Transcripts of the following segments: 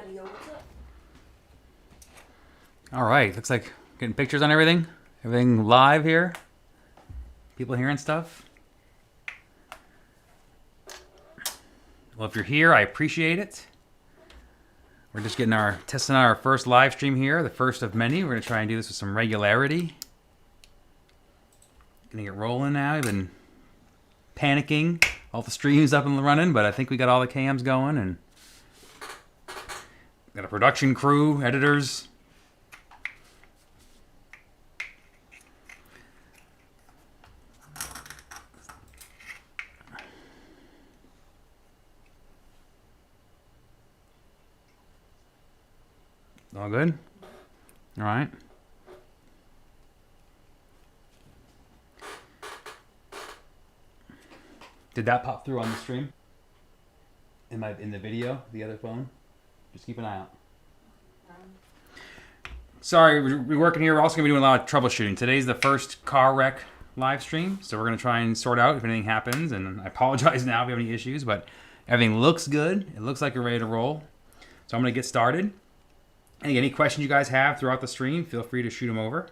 video. What's up? All right, looks like getting pictures on everything. Everything live here. People hearing stuff. Well, if you're here, I appreciate it. We're just testing out our first live stream here, the first of many. We're gonna try and do this with some regularity. Gonna get rolling now. I've been panicking. All the streams up and running, but I think we got all the cams going and got a production crew, editors. All good? All right. Did that pop through on the stream? In the video, the other phone? Just keep an eye out. Sorry, we're working here. We're also going to be doing a lot of troubleshooting. Today's the first car wreck live stream, so we're going to try and sort out if anything happens. And I apologize now if you have any issues, but everything looks good. It looks like you're ready to roll. So I'm going to get started. Any questions you guys have throughout the stream, feel free to shoot them over.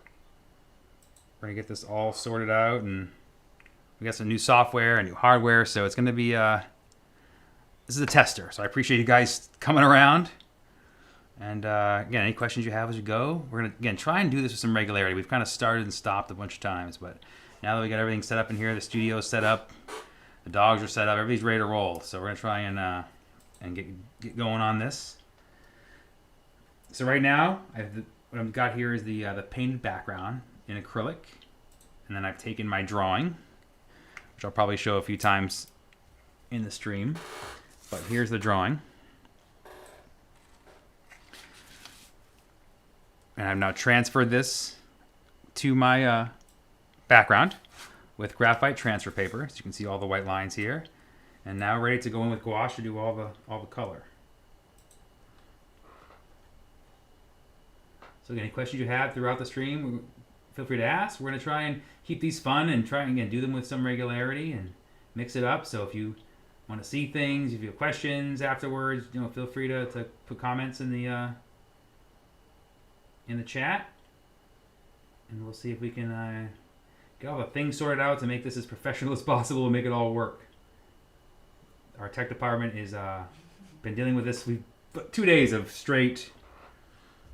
We're going to get this all sorted out, and we got some new software and new hardware, so it's going to be, this is a tester, so I appreciate you guys coming around. And again, any questions you have as we go, we're going to, again, try and do this with some regularity. We've kind of started and stopped a bunch of times, but now that we got everything set up in here, the studio's set up, the dogs are set up, everybody's ready to roll. So we're going to try and get going on this. So right now, what I've got here is the painted background in acrylic, and then I've taken my drawing, which I'll probably show a few times in the stream. But here's the drawing. And I've now transferred this to my background with graphite transfer paper, so you can see all the white lines here. And now ready to go in with gouache to do all the color. So again, any questions you have throughout the stream, feel free to ask. We're going to try and keep these fun and try and again do them with some regularity and mix it up. So if you want to see things, if you have questions afterwards, feel free to put comments in the chat, and we'll see if we can get all the things sorted out to make this as professional as possible and make it all work. Our tech department is been dealing with this. We've 2 days of straight.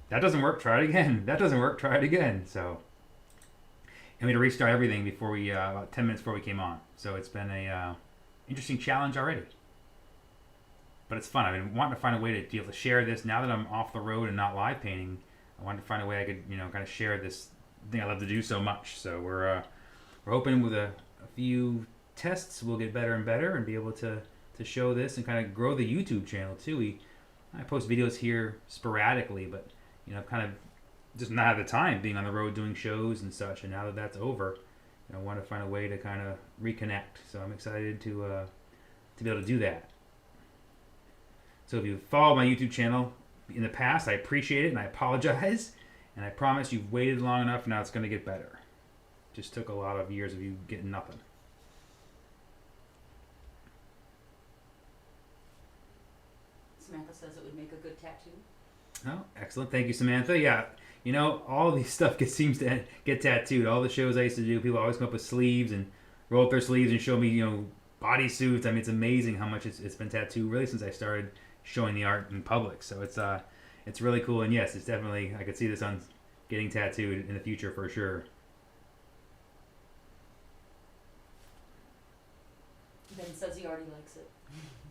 That doesn't work, try it again. That doesn't work, try it again. So, and we had to restart everything before we, about 10 minutes before we came on. So it's been a interesting challenge already. But it's fun. I've been wanting to find a way to be able to share this. Now that I'm off the road and not live painting, I wanted to find a way I could, kind of share this thing I love to do so much. So we're hoping with a few tests, we'll get better and better and be able to show this and kind of grow the YouTube channel too. I post videos here sporadically, but I've kind of just not had the time being on the road doing shows and such. And now that that's over, I want to find a way to kind of reconnect. So I'm excited to be able to do that. So if you've followed my YouTube channel in the past, I appreciate it and I apologize. And I promise you've waited long enough. Now it's going to get better. Just took a lot of years of you getting nothing. Samantha says it would make a good tattoo. Oh, excellent. Thank you, Samantha. Yeah, all of these stuff seems to get tattooed. All the shows I used to do, people always come up with sleeves and roll up their sleeves and show me, bodysuits. I mean, it's amazing how much it's been tattooed really since I started showing the art in public. So it's really cool. And yes, it's definitely, I could see this on getting tattooed in the future for sure. Ben says he already likes it.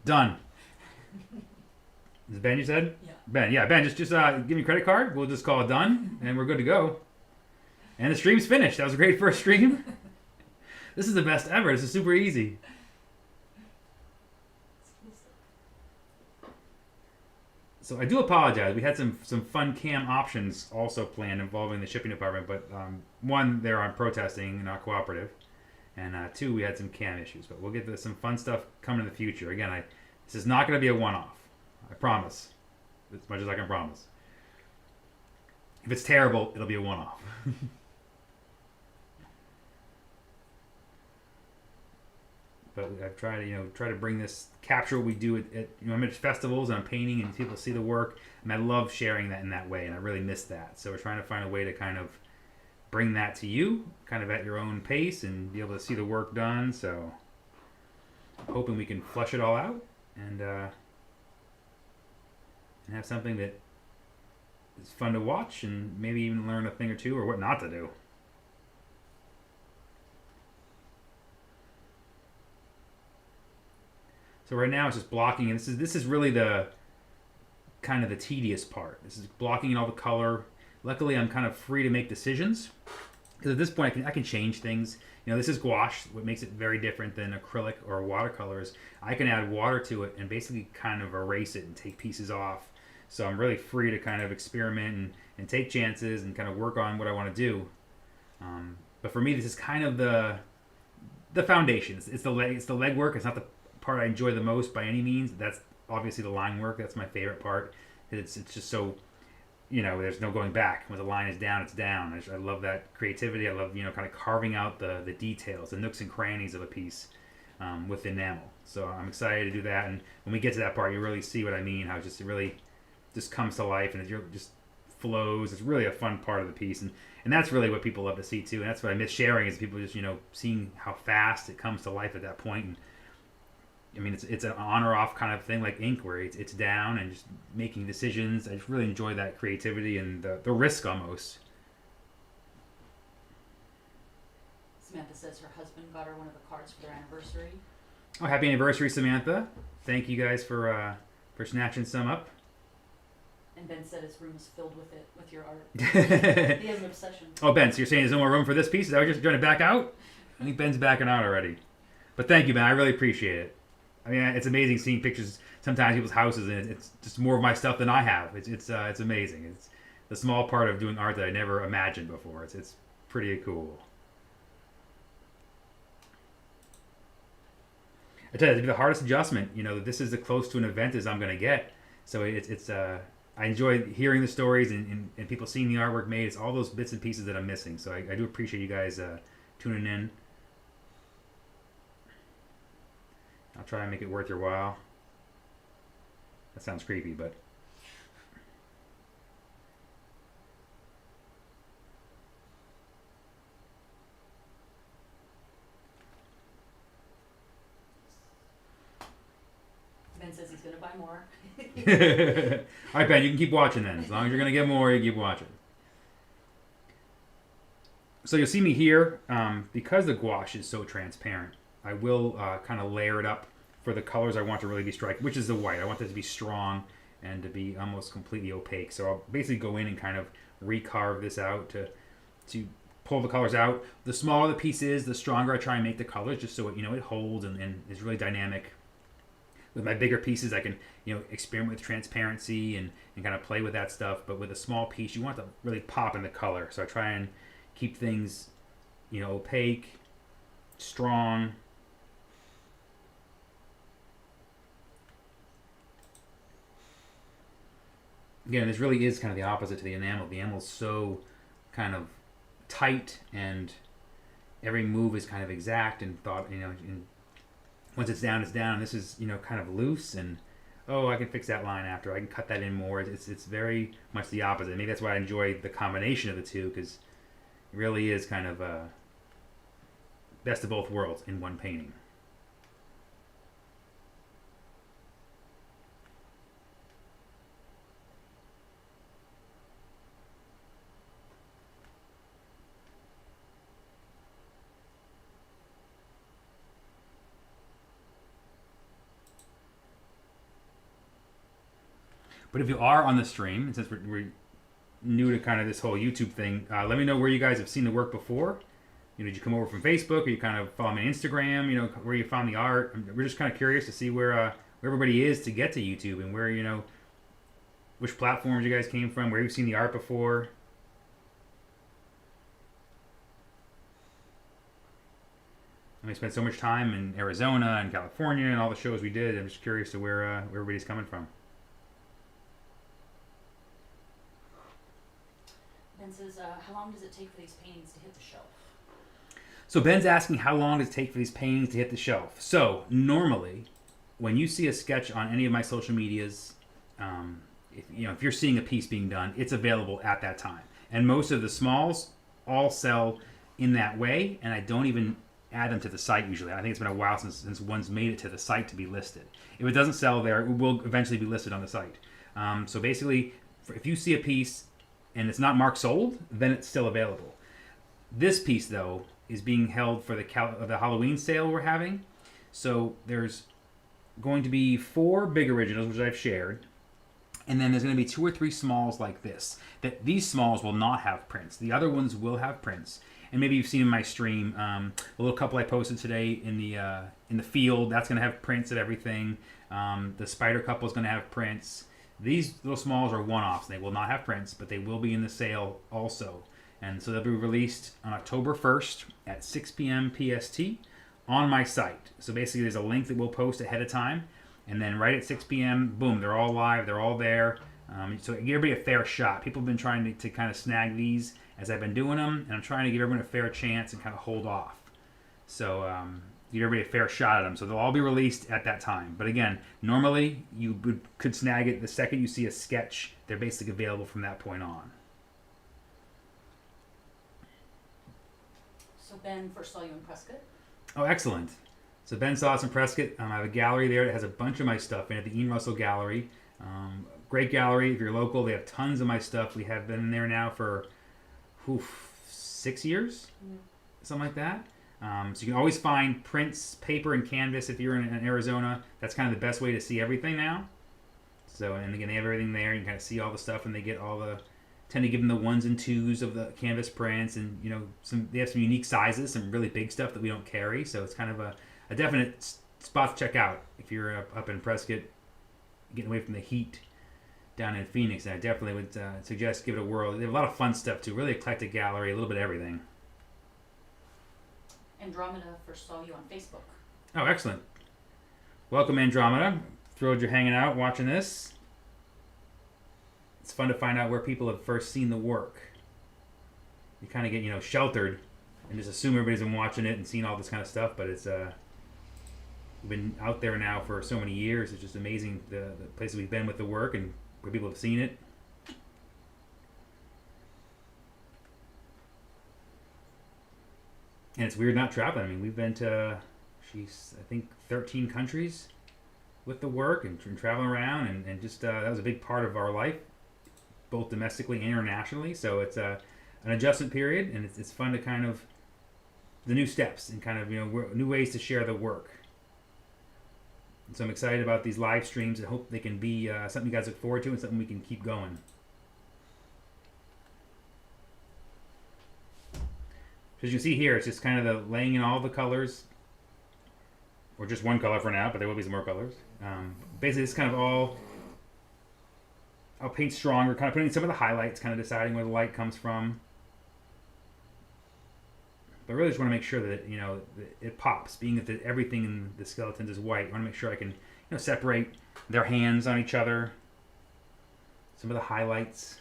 Done. Is it Ben you said? Yeah. Ben, yeah, Ben, just give me a credit card. We'll just call it done, and we're good to go. And the stream's finished. That was a great first stream. This is the best ever. This is super easy. So I do apologize. We had some fun cam options also planned involving the shipping department, but one, they're on protesting and not cooperative, and two, we had some cam issues. But we'll get to some fun stuff coming in the future. Again, this is not going to be a one-off. I promise. As much as I can promise. If it's terrible, it'll be a one-off. but I've tried to try to bring this, capture what we do at I'm at festivals and I'm painting and people see the work, and I love sharing that in that way, and I really miss that. So we're trying to find a way to kind of bring that to you, kind of at your own pace, and be able to see the work done. So I'm hoping we can flush it all out and have something that is fun to watch and maybe even learn a thing or two or what not to do. So right now it's just blocking, and this is really the kind of the tedious part. This is blocking all the color. Luckily, I'm kind of free to make decisions because at this point I can change things. This is gouache. What makes it very different than acrylic or watercolors, I can add water to it and basically kind of erase it and take pieces off. So I'm really free to kind of experiment and take chances and kind of work on what I want to do. But for me, this is kind of the foundation. It's the legwork. It's not the part I enjoy the most by any means. That's obviously the line work. That's my favorite part. It's just so, there's no going back. When the line is down, it's down. I love that creativity. I love, kind of carving out the details, the nooks and crannies of a piece with enamel. So I'm excited to do that. And when we get to that part, you really see what I mean, how it really just comes to life and it just flows. It's really a fun part of the piece. And that's really what people love to see too. And that's what I miss sharing is people just, seeing how fast it comes to life at that point. And I mean, it's an on or off kind of thing like ink where it's down and just making decisions. I just really enjoy that creativity and the risk almost. Samantha says her husband got her one of the cards for their anniversary. Oh, happy anniversary, Samantha. Thank you guys for snatching some up. And Ben said his room is filled with your art. He has an obsession. Oh, Ben, so you're saying there's no more room for this piece? Is that what you're trying to back out? I think Ben's backing out already. But thank you, Ben. I really appreciate it. I mean, it's amazing seeing pictures sometimes people's houses, and it's just more of my stuff than I have. It's amazing. It's the small part of doing art that I never imagined before. It's pretty cool. I tell you, it's the hardest adjustment. This is as close to an event as I'm going to get. So I enjoy hearing the stories and people seeing the artwork made. It's all those bits and pieces that I'm missing. So I do appreciate you guys tuning in. I'll try and make it worth your while. That sounds creepy, but... Ben says he's going to buy more. All right, Ben, you can keep watching then. As long as you're going to get more, you keep watching. So you'll see me here. Because the gouache is so transparent, I will kind of layer it up for the colors I want to really be striking, which is the white. I want this to be strong and to be almost completely opaque. So I'll basically go in and kind of recarve this out to pull the colors out. The smaller the piece is, the stronger I try and make the colors, just so it holds and is really dynamic. With my bigger pieces, I can experiment with transparency and kind of play with that stuff. But with a small piece, you want to really pop in the color. So I try and keep things opaque, strong. Again, this really is kind of the opposite to the enamel. The enamel is so kind of tight, and every move is kind of exact and thought. And once it's down, it's down. This is kind of loose, and I can fix that line after. I can cut that in more. It's very much the opposite. Maybe that's why I enjoy the combination of the two, because it really is kind of best of both worlds in one painting. But if you are on the stream, and since we're new to kind of this whole YouTube thing, let me know where you guys have seen the work before. Did you come over from Facebook, or you kind of follow me on Instagram? Where you found the art. We're just kind of curious to see where everybody is to get to YouTube, and where which platforms you guys came from, where you've seen the art before. We spent so much time in Arizona and California and all the shows we did. I'm just curious to where everybody's coming from. Ben says, how long does it take for these paintings to hit the shelf? So Ben's asking how long does it take for these paintings to hit the shelf. So normally, when you see a sketch on any of my social medias, if you're seeing a piece being done, it's available at that time. And most of the smalls all sell in that way, and I don't even add them to the site usually. I think it's been a while since one's made it to the site to be listed. If it doesn't sell there, it will eventually be listed on the site. So basically, if you see a piece and it's not marked sold, then it's still available. This piece, though, is being held for the Halloween sale we're having. So there's going to be 4 big originals, which I've shared, and then there's going to be 2 or 3 smalls like this. That these smalls will not have prints. The other ones will have prints. And maybe you've seen in my stream, a little couple I posted today in the field. That's going to have prints of everything. The spider couple is going to have prints. These little smalls are one-offs. They will not have prints, but they will be in the sale also. And so they'll be released on October 1st at 6 p.m. PST on my site. So basically there's a link that we'll post ahead of time. And then right at 6 p.m., boom, they're all live. They're all there. So give everybody a fair shot. People have been trying to kind of snag these as I've been doing them. And I'm trying to give everyone a fair chance and kind of hold off. So give everybody a fair shot at them. So they'll all be released at that time. But again, normally you could snag it the second you see a sketch. They're basically available from that point on. So Ben first saw you in Prescott. Oh, excellent. So Ben saw us in Prescott. I have a gallery there that has a bunch of my stuff in it, the Ian Russell Gallery. Great gallery. If you're local, they have tons of my stuff. We have been in there now for 6 years, something like that. So you can always find prints, paper, and canvas if you're in Arizona. That's kind of the best way to see everything now. So, and again, they have everything there. You can kind of see all the stuff, and they get all the... tend to give them the 1s and 2s of the canvas prints, and they have some unique sizes, some really big stuff that we don't carry. So it's kind of a definite spot to check out if you're up in Prescott, getting away from the heat down in Phoenix. And I definitely would suggest give it a whirl. They have a lot of fun stuff too. Really eclectic gallery, a little bit of everything. Andromeda first saw you on Facebook. Oh, excellent! Welcome, Andromeda. Thrilled you're hanging out, watching this. It's fun to find out where people have first seen the work. You kind of get, sheltered and just assume everybody's been watching it and seen all this kind of stuff, but it's we've been out there now for so many years. It's just amazing the places we've been with the work and where people have seen it. And it's weird not traveling. I mean, we've been to, I think 13 countries with the work and traveling around, and just that was a big part of our life, both domestically and internationally. So it's an adjustment period, and it's fun to kind of the new steps and kind of new ways to share the work. And so I'm excited about these live streams and hope they can be something you guys look forward to and something we can keep going. As you see here, it's just kind of the laying in all the colors, or just one color for now, but there will be some more colors. Basically, it's kind of all. I'll paint stronger, kind of putting some of the highlights, kind of deciding where the light comes from. But I really just want to make sure that it pops. Being that everything in the skeletons is white, I want to make sure I can separate their hands on each other. Some of the highlights.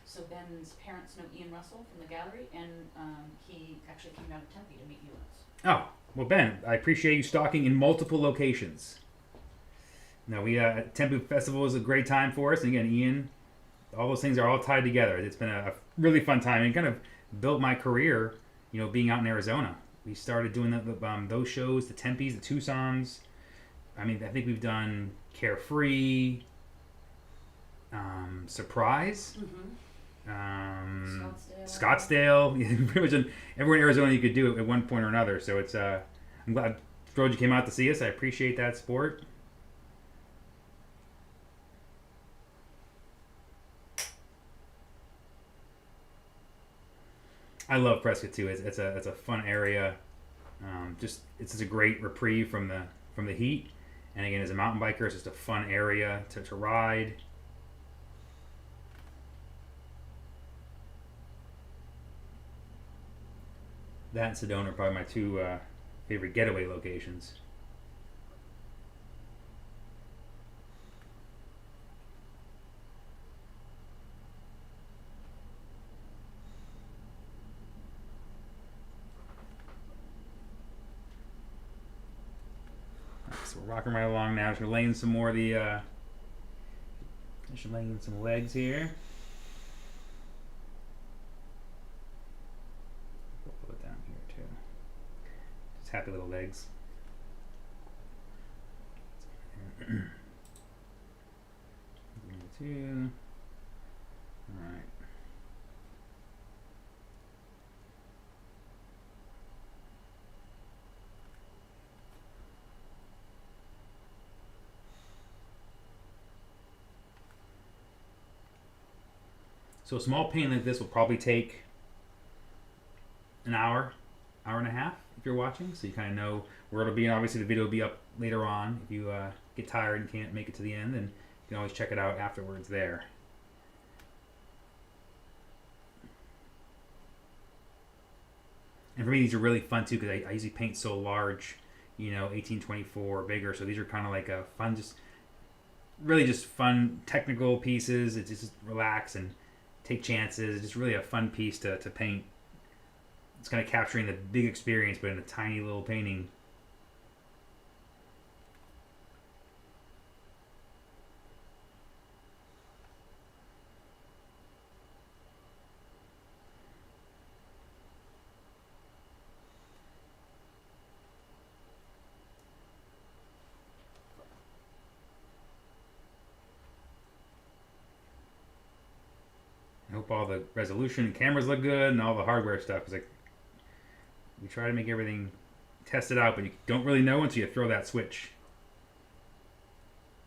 So Ben's parents know Ian Russell from the gallery, and he actually came down to Tempe to meet you once. Oh, well, Ben, I appreciate you stalking in multiple locations. Now, Tempe Festival was a great time for us. And again, Ian, all those things are all tied together. It's been a really fun time, and kind of built my career, being out in Arizona. We started doing those shows, the Tempes, the Tucsons. I mean, I think we've done Carefree, Surprise. Scottsdale. Pretty much everywhere in Arizona you could do it at one point or another. So it's I'm glad you came out to see us. I appreciate that support. I love Prescott too. It's a fun area. It's just a great reprieve from the heat. And again, as a mountain biker, it's just a fun area to ride. That and Sedona are probably my 2 favorite getaway locations. rocking right along now. Just laying some more of the. Just laying some legs here. We'll put it down here too. Just happy little legs. Two. All right. So a small painting like this will probably take an hour, hour and a half if you're watching. So you kind of know where it'll be. And obviously the video will be up later on. If you get tired and can't make it to the end, then you can always check it out afterwards there. And for me, these are really fun too because I usually paint so large, 1824 or bigger. So these are kind of like a fun, really just fun technical pieces. It's just relax and take chances. It's just really a fun piece to paint. It's kind of capturing the big experience, but in a tiny little painting. I hope all the resolution and cameras look good and all the hardware stuff. Cause we try to make everything test it out, but you don't really know until you throw that switch.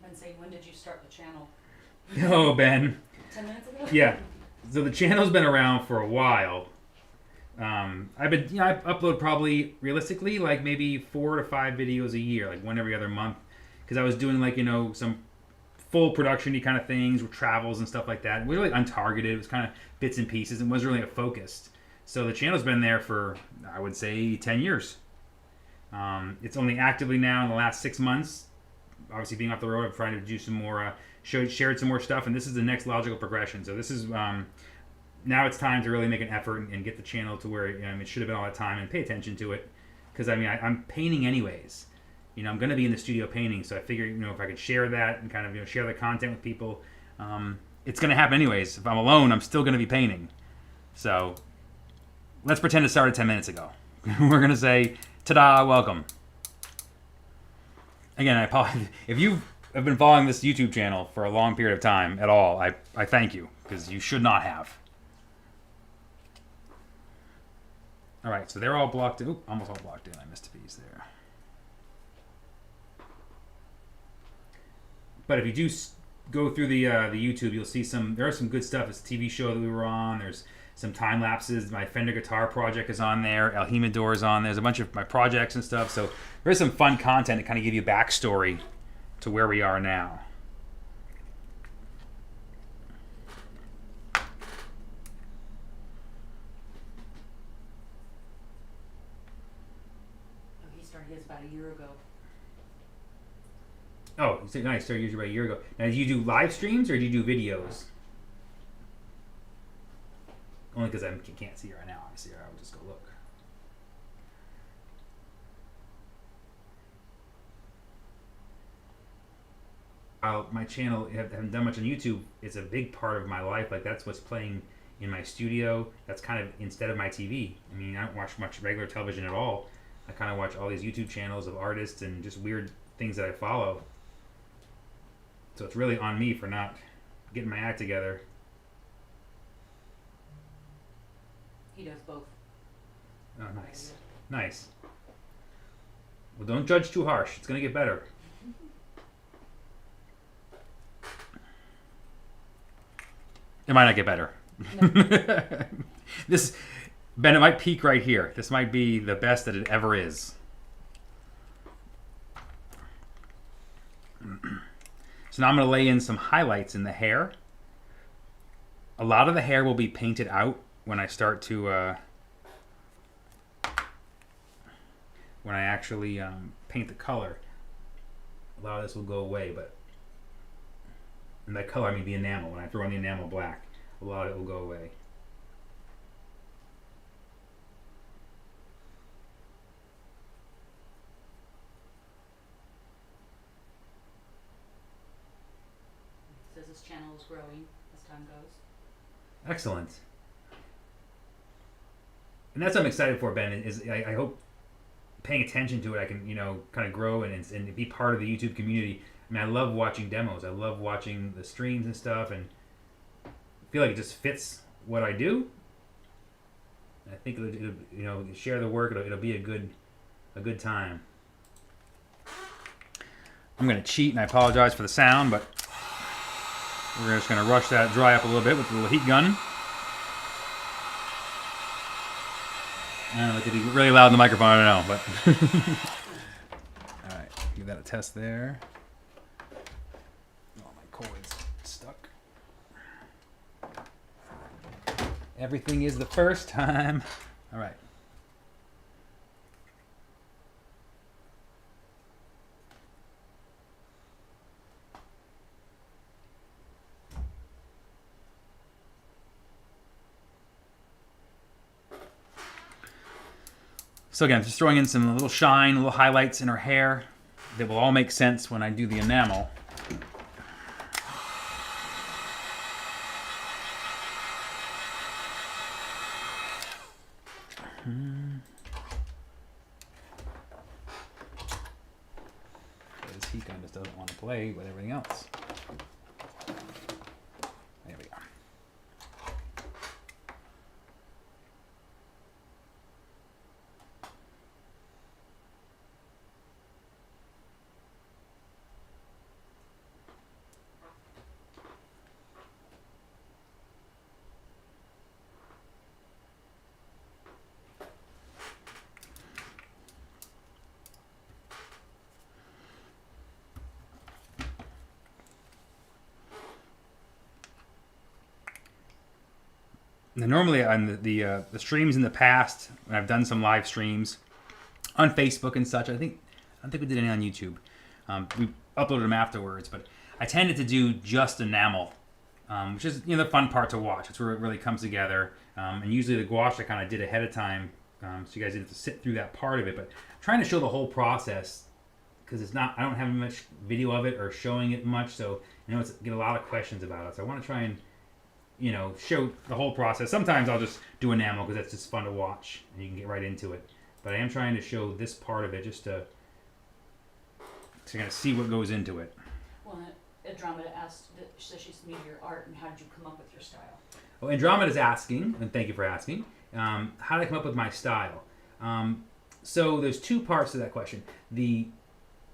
Ben saying, when did you start the channel? Oh, Ben. 10 minutes ago? Yeah. So the channel's been around for a while. I upload probably realistically like maybe 4 to 5 videos a year, like one every other month. Cause I was doing like, some full production-y kind of things with travels and stuff like that. It was really untargeted. It was kind of bits and pieces and wasn't really focused. So the channel's been there for, I would say, 10 years. It's only actively now in the last 6 months. Obviously being off the road, I'm trying to do some more, shared some more stuff, and this is the next logical progression. So this is, now it's time to really make an effort and get the channel to where it should have been all that time and pay attention to it. Because, I'm painting anyways. I'm going to be in the studio painting, so I figured, if I could share that and kind of, share the content with people, it's going to happen anyways. If I'm alone, I'm still going to be painting. So let's pretend it started 10 minutes ago. We're going to say, ta-da, welcome. Again, I apologize. If you have been following this YouTube channel for a long period of time at all, I thank you, because you should not have. All right, so they're all blocked in. Oop, almost all blocked in. I missed a piece there. But if you do go through the YouTube, you'll see there are some good stuff. It's a TV show that we were on. There's some time lapses. My Fender guitar project is on there. El Jimador is on there. There's a bunch of my projects and stuff. So there's some fun content to kind of give you backstory to where we are now. Oh, he started his about a year ago. Oh, you said nice. Started usually about a year ago. Now, do you do live streams or do you do videos? Only because I can't see it right now, obviously, or I would just go look. My channel, I haven't done much on YouTube. It's a big part of my life. Like, that's what's playing in my studio. That's kind of instead of my TV. I don't watch much regular television at all. I kind of watch all these YouTube channels of artists and just weird things that I follow. So it's really on me for not getting my act together. He does both. Oh, nice. Nice. Well, don't judge too harsh. It's going to get better. It might not get better. No. Ben, it might peak right here. This might be the best that it ever is. So now I'm going to lay in some highlights in the hair. A lot of the hair will be painted out when I start to, when I actually paint the color. A lot of this will go away, but, and by color I mean the enamel. When I throw on the enamel black, a lot of it will go away. this channel is growing as time goes. Excellent. And that's what I'm excited for, Ben. Is I hope paying attention to it, I can kind of grow and be part of the YouTube community. I mean, I love watching demos. I love watching the streams and stuff, and I feel like it just fits what I do. I think it'll share the work. It'll be a good time. I'm gonna cheat, and I apologize for the sound, but we're just gonna rush that dry up a little bit with the little heat gun. I don't know, it could be really loud in the microphone, I don't know, but alright, give that a test there. Oh, my cord's stuck. Everything is the first time. Alright. So again, just throwing in some little shine, little highlights in her hair that will all make sense when I do the enamel. This heat gun just doesn't want to play with everything else. There we go. Now, normally on the streams in the past, when I've done some live streams on Facebook and such, I don't think we did any on YouTube. We uploaded them afterwards, but I tended to do just enamel, which is the fun part to watch. It's where it really comes together. And usually the gouache I kind of did ahead of time, so you guys didn't have to sit through that part of it. But I'm trying to show the whole process because I don't have much video of it or showing it much, so get a lot of questions about it. So I want to try and show the whole process. Sometimes I'll just do enamel because that's just fun to watch and you can get right into it. But I am trying to show this part of it just to kind of see what goes into it. Well, Andromeda asked, so she's made your art, and how did you come up with your style? Well, Andromeda's asking, and thank you for asking, how did I come up with my style? So there's two parts to that question. The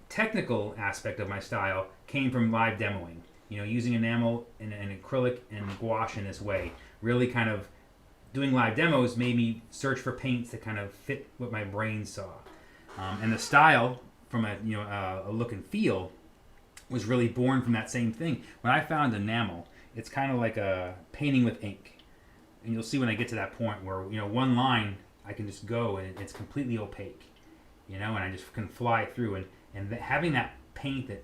technical aspect of my style came from live demoing. Using enamel and acrylic and gouache in this way. Really kind of doing live demos made me search for paints that kind of fit what my brain saw. And the style from a look and feel was really born from that same thing. When I found enamel, it's kind of like a painting with ink. And you'll see when I get to that point where, one line I can just go and it's completely opaque. And I just can fly through. And having that paint that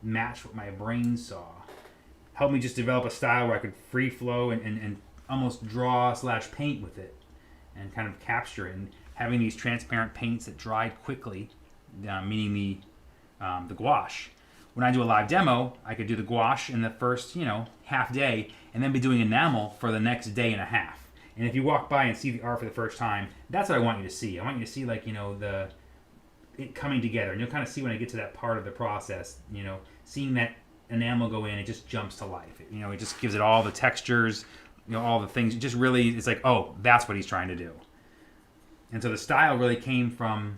matched what my brain saw helped me just develop a style where I could free flow and almost draw / paint with it and kind of capture it. And having these transparent paints that dried quickly, meaning the gouache. When I do a live demo, I could do the gouache in the first half day and then be doing enamel for the next day and a half. And if you walk by and see the art for the first time, that's what I want you to see. I want you to see it coming together, and you'll kind of see when I get to that part of the process. Seeing that enamel go in, it just jumps to life. It just gives it all the textures, all the things. It just really, it's like, oh, that's what he's trying to do. And so the style really came from,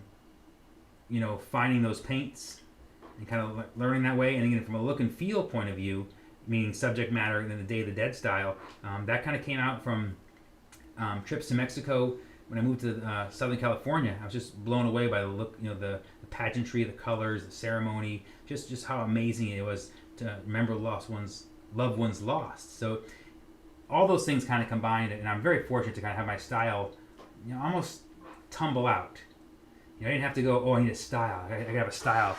finding those paints and kind of learning that way. And again, from a look and feel point of view, meaning subject matter and then the Day of the Dead style, that kind of came out from trips to Mexico. When I moved to Southern California, I was just blown away by the look, the pageantry, the colors, the ceremony, just how amazing it was to remember loved ones lost. So all those things kind of combined, and I'm very fortunate to kind of have my style, almost tumble out. I didn't have to go, oh, I need a style. I gotta have a style,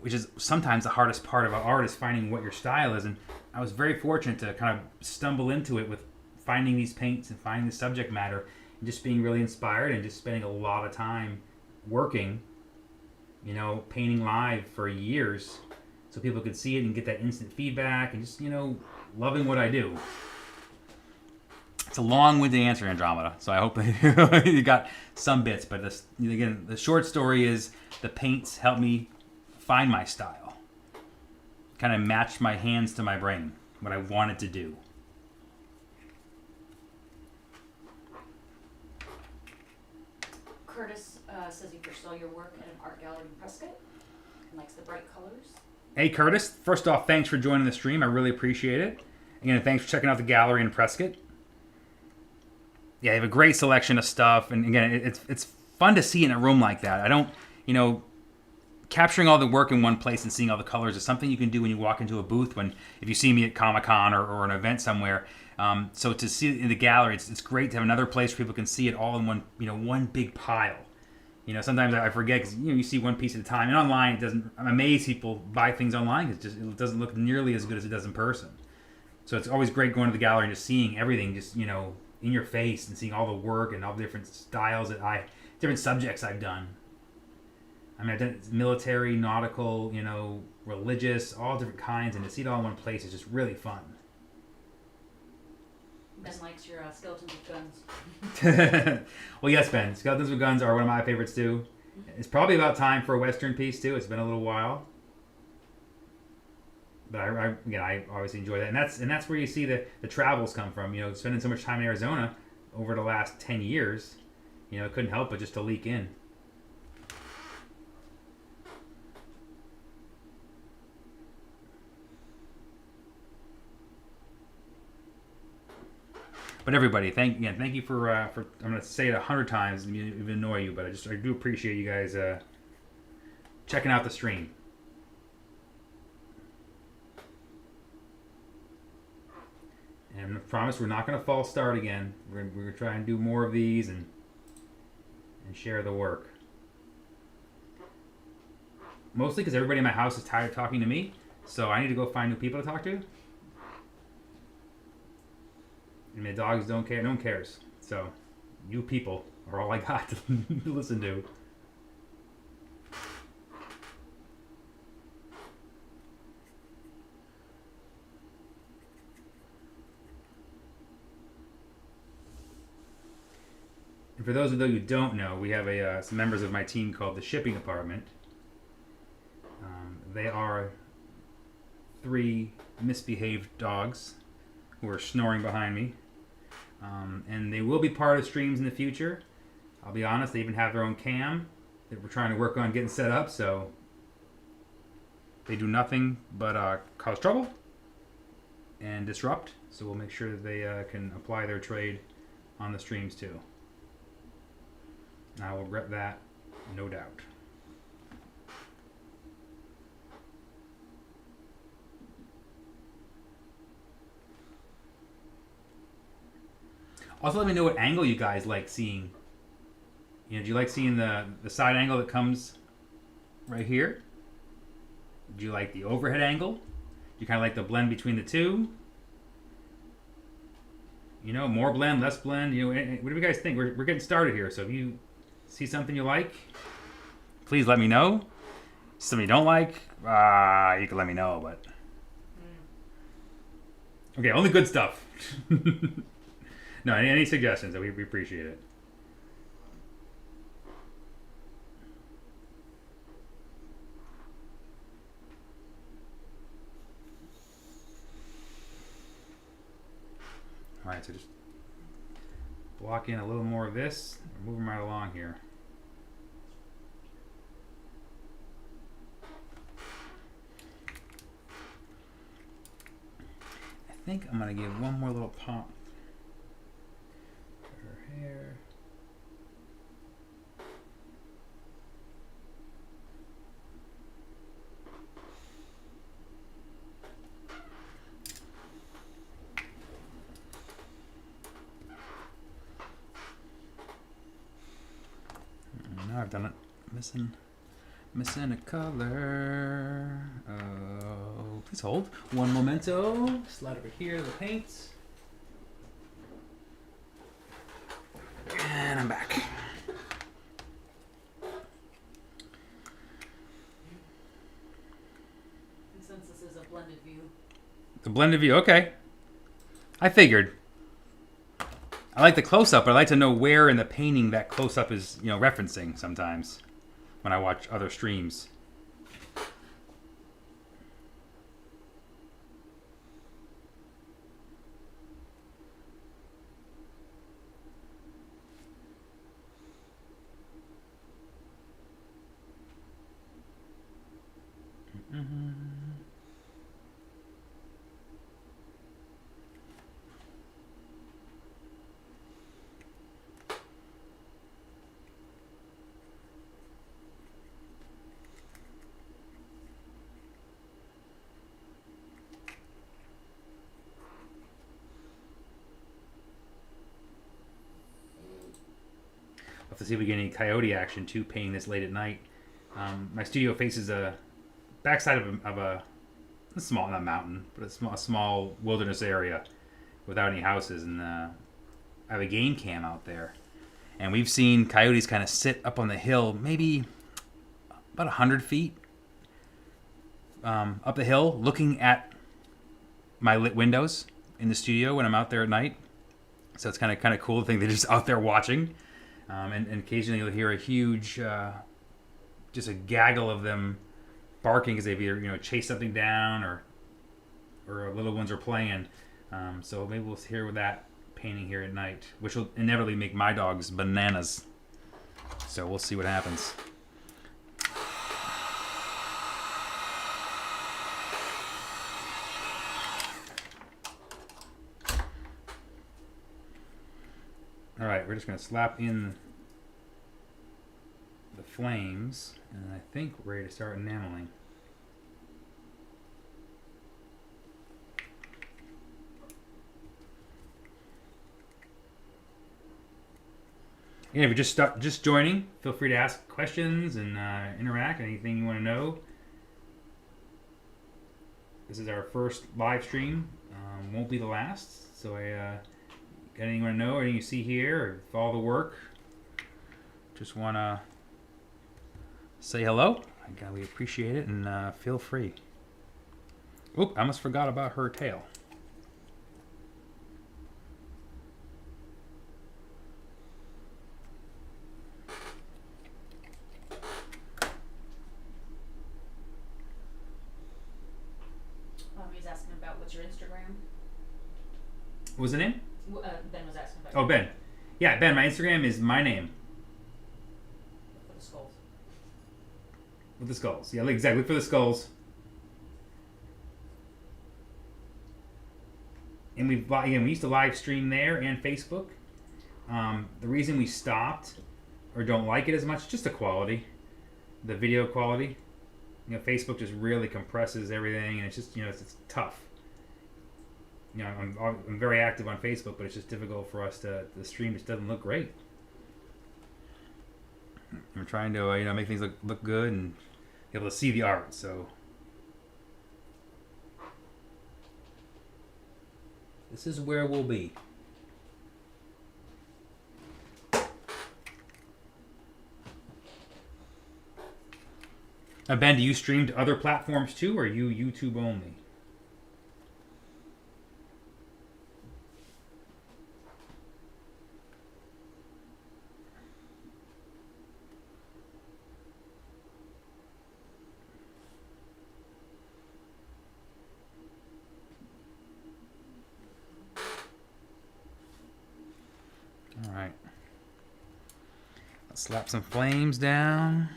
which is sometimes the hardest part of art is finding what your style is. And I was very fortunate to kind of stumble into it with finding these paints and finding the subject matter. Just being really inspired and just spending a lot of time working, painting live for years, so people could see it and get that instant feedback, and just, you know, loving what I do. It's a long-winded answer, Andromeda, so I hope that you got some bits. But this, again, the short story is the paints help me find my style. Kind of match my hands to my brain, what I wanted to do. Curtis says he first saw your work at an art gallery in Prescott and likes the bright colors. Hey, Curtis. First off, thanks for joining the stream. I really appreciate it. Again, thanks for checking out the gallery in Prescott. Yeah, they have a great selection of stuff. And again, it's fun to see in a room like that. I don't, you know, capturing all the work in one place and seeing all the colors is something you can do when you walk into a booth, if you see me at Comic-Con or an event somewhere. So to see it in the gallery, it's great to have another place where people can see it all in one, you know, one big pile. You know, sometimes I forget because, you know, you see one piece at a time. And online, it doesn't. I'm amazed people buy things online because it doesn't look nearly as good as it does in person. So it's always great going to the gallery and just seeing everything, just, you know, in your face, and seeing all the work and all the different styles different subjects I've done. I mean, I've done military, nautical, you know, religious, all different kinds, and to see it all in one place is just really fun. Ben likes your skeletons with guns. Well, yes, Ben. Skeletons with guns are one of my favorites too. It's probably about time for a Western piece too. It's been a little while, but I obviously enjoy that, and that's where you see the travels come from. You know, spending so much time in Arizona over the last 10 years, you know, it couldn't help but just to leak in. But everybody, thank you for I'm going to say it 100 times and even annoy you, but I do appreciate you guys checking out the stream. And I promise we're not going to false start again. We're going to try and do more of these and share the work. Mostly because everybody in my house is tired of talking to me, so I need to go find new people to talk to. I mean, the dogs don't care. No one cares. So, you people are all I got to listen to. And for those of you who don't know, we have some members of my team called the Shipping Department. They are 3 misbehaved dogs who are snoring behind me. And they will be part of streams in the future. I'll be honest, they even have their own cam that we're trying to work on getting set up, so they do nothing but cause trouble and disrupt. So we'll make sure that they can apply their trade on the streams too. I will regret that, no doubt. Also, let me know what angle you guys like seeing. You know, do you like seeing the side angle that comes right here? Do you like the overhead angle? Do you kind of like the blend between the two? You know, more blend, less blend. You know, what do you guys think? We're getting started here, so if you see something you like, please let me know. Something you don't like, you can let me know. But okay, only good stuff. No, any suggestions? We appreciate it. All right, so just block in a little more of this. We're moving right along here. I think I'm gonna give one more little pop. Her hair. Now I've done it. Missing a color. Oh, please hold. One memento. Slide over here to the paints. And I'm back. It's view. The blended view, okay. I figured. I like the close-up, but I like to know where in the painting that close-up is, referencing sometimes when I watch other streams. Have to see if we get any coyote action too, painting this late at night. My studio faces a backside of a small, not mountain, but a small wilderness area without any houses, and I have a game cam out there, and we've seen coyotes kind of sit up on the hill, maybe about 100 feet up the hill, looking at my lit windows in the studio when I'm out there at night. So it's kind of cool to think they're just out there watching. And occasionally you'll hear a huge, just a gaggle of them barking because they've either chased something down or little ones are playing. So maybe we'll hear with that painting here at night, which will inevitably make my dogs bananas. So we'll see what happens. All right, we're just going to slap in the flames, and I think we're ready to start enameling. And if you're just joining, feel free to ask questions and interact. Anything you want to know. This is our first live stream. Won't be the last. So got anything you want to know, or anything you see here, or follow the work? Just want to say hello. We appreciate it, and feel free. Oop, I almost forgot about her tail. He's asking about what's your Instagram. What was the name? Ben was asking about. Oh, Ben. Yeah, Ben, my Instagram is my name. For the skulls. With the skulls. Yeah, exactly. Look for the skulls. And we used to live stream there and Facebook. The reason we stopped or don't like it as much, just the quality, the video quality. Facebook just really compresses everything, and it's just it's tough. I'm very active on Facebook, but it's just difficult for us the stream just doesn't look great. I'm trying to make things look good and be able to see the art. So this is where we'll be. Now, Ben, do you stream to other platforms too, or are you YouTube only? All right. Let's slap some flames down.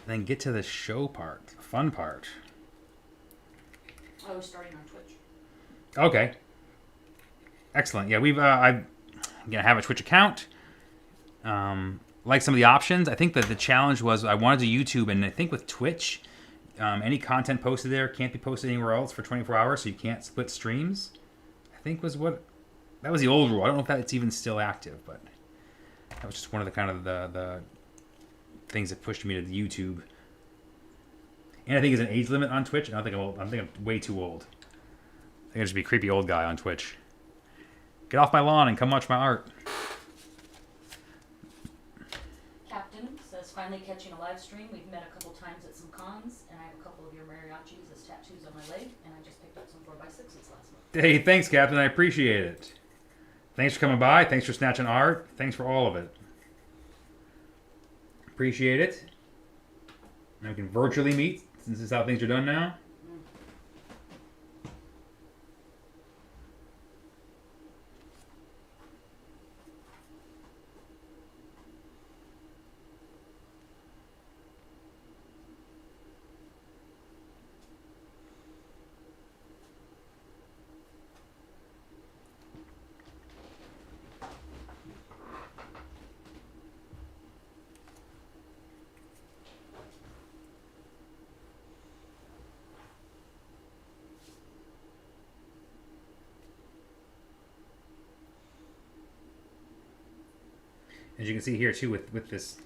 Then get to the show part, the fun part. I was starting on Twitch. Okay. Excellent. Yeah, we've I have a Twitch account. Like some of the options, I think that the challenge was I wanted to YouTube, and I think with Twitch, any content posted there can't be posted anywhere else for 24 hours, so you can't split streams. I think that was the old rule. I don't know if that's even still active, but that was just one of the kind of the things that pushed me to YouTube. And I think there's an age limit on Twitch. And I think I'm way too old. I think I should be a creepy old guy on Twitch. Get off my lawn and come watch my art. Captain says, finally finally catching a live stream. We've met a couple times at some cons, and I have a couple of your mariachis as tattoos on my leg, and I just picked up some 4x6s last month. Hey, thanks, Captain. I appreciate it. Thanks for coming by. Thanks for snatching art. Thanks for all of it. Appreciate it. Now we can virtually meet, since this is how things are done now. As you can see here too, with this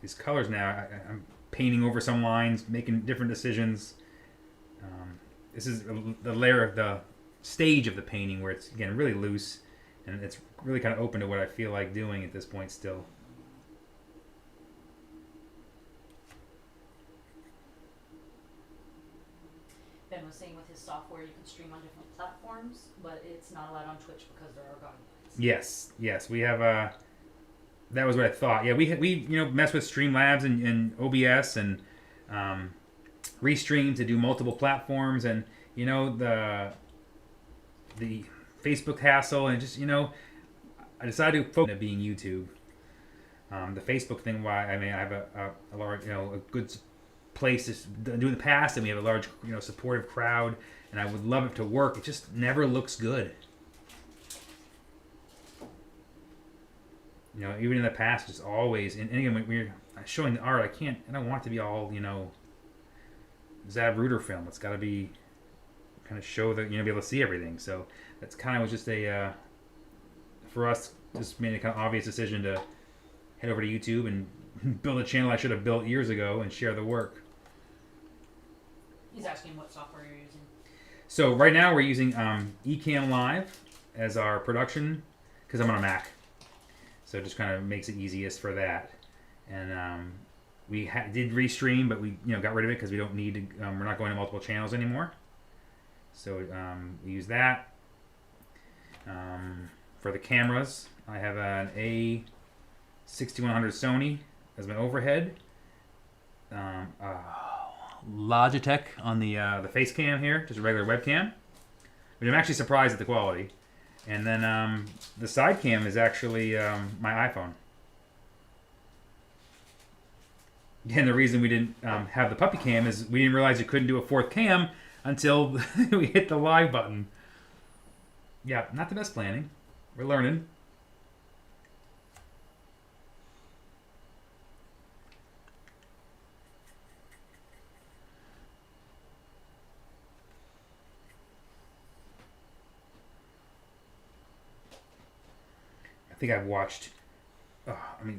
these colors now, I'm painting over some lines, making different decisions. This is the layer of the stage of the painting where it's again really loose, and it's really kind of open to what I feel like doing at this point still. Ben was saying with his software you can stream on different platforms, but it's not allowed on Twitch because there are guidelines. Yes, we have that was what I thought. Yeah, we mess with Streamlabs and OBS and Restream to do multiple platforms, and the Facebook hassle, and just I decided to focus on being YouTube. The Facebook thing, I have a large a good place to do in the past, and we have a large supportive crowd, and I would love it to work. It just never looks good. Even in the past, just always. And again, when we're showing the art, I don't want it to be all, Zabruder film. It's got to be kind of show that, be able to see everything. So that's kind of was just for us, just made a kind of obvious decision to head over to YouTube and build a channel I should have built years ago and share the work. He's asking what software you're using. So right now we're using Ecamm Live as our production, because I'm on a Mac. So it just kind of makes it easiest for that. And we did Restream, but we got rid of it because we don't need to. We're not going to multiple channels anymore. So we use that. For the cameras, I have an A6100 Sony as my overhead. Logitech on the face cam here, just a regular webcam. But I'm actually surprised at the quality. And then the side cam is actually my iPhone. And the reason we didn't have the puppy cam is we didn't realize you couldn't do a fourth cam until we hit the live button. Yeah, not the best planning. We're learning. I think I've watched,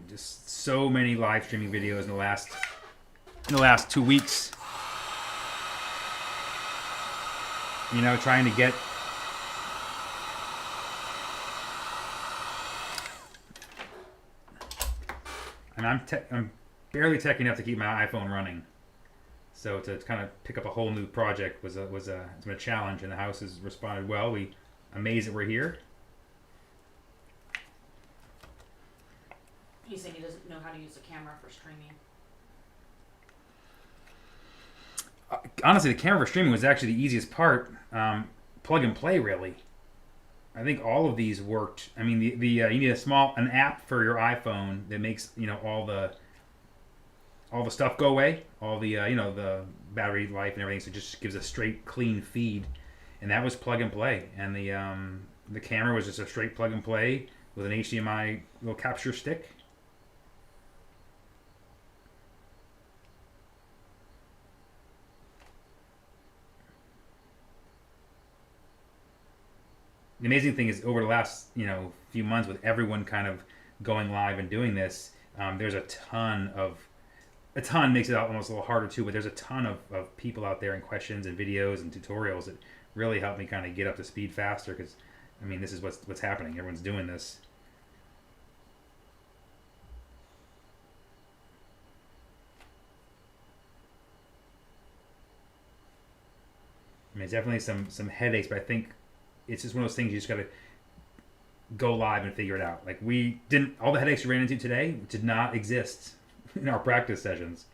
just so many live streaming videos in the last 2 weeks. Trying to get and I'm barely tech enough to keep my iPhone running. So to kind of pick up a whole new project it's been a challenge, and the house has responded well. I'm amazed that we're here. He's saying he doesn't know how to use a camera for streaming. Honestly, the camera for streaming was actually the easiest part. Plug and play, really. I think all of these worked. I mean, you need an app for your iPhone that makes all the stuff go away, all the the battery life and everything. So it just gives a straight, clean feed, and that was plug and play. And the camera was just a straight plug and play with an HDMI little capture stick. The amazing thing is, over the last few months, with everyone kind of going live and doing this, there's a ton makes it almost a little harder too, but there's a ton of people out there and questions and videos and tutorials that really help me kind of get up to speed faster, because this is what's happening. Everyone's doing this. I mean, it's definitely some headaches, but I think it's just one of those things you just got to go live and figure it out. Like all the headaches we ran into today did not exist in our practice sessions.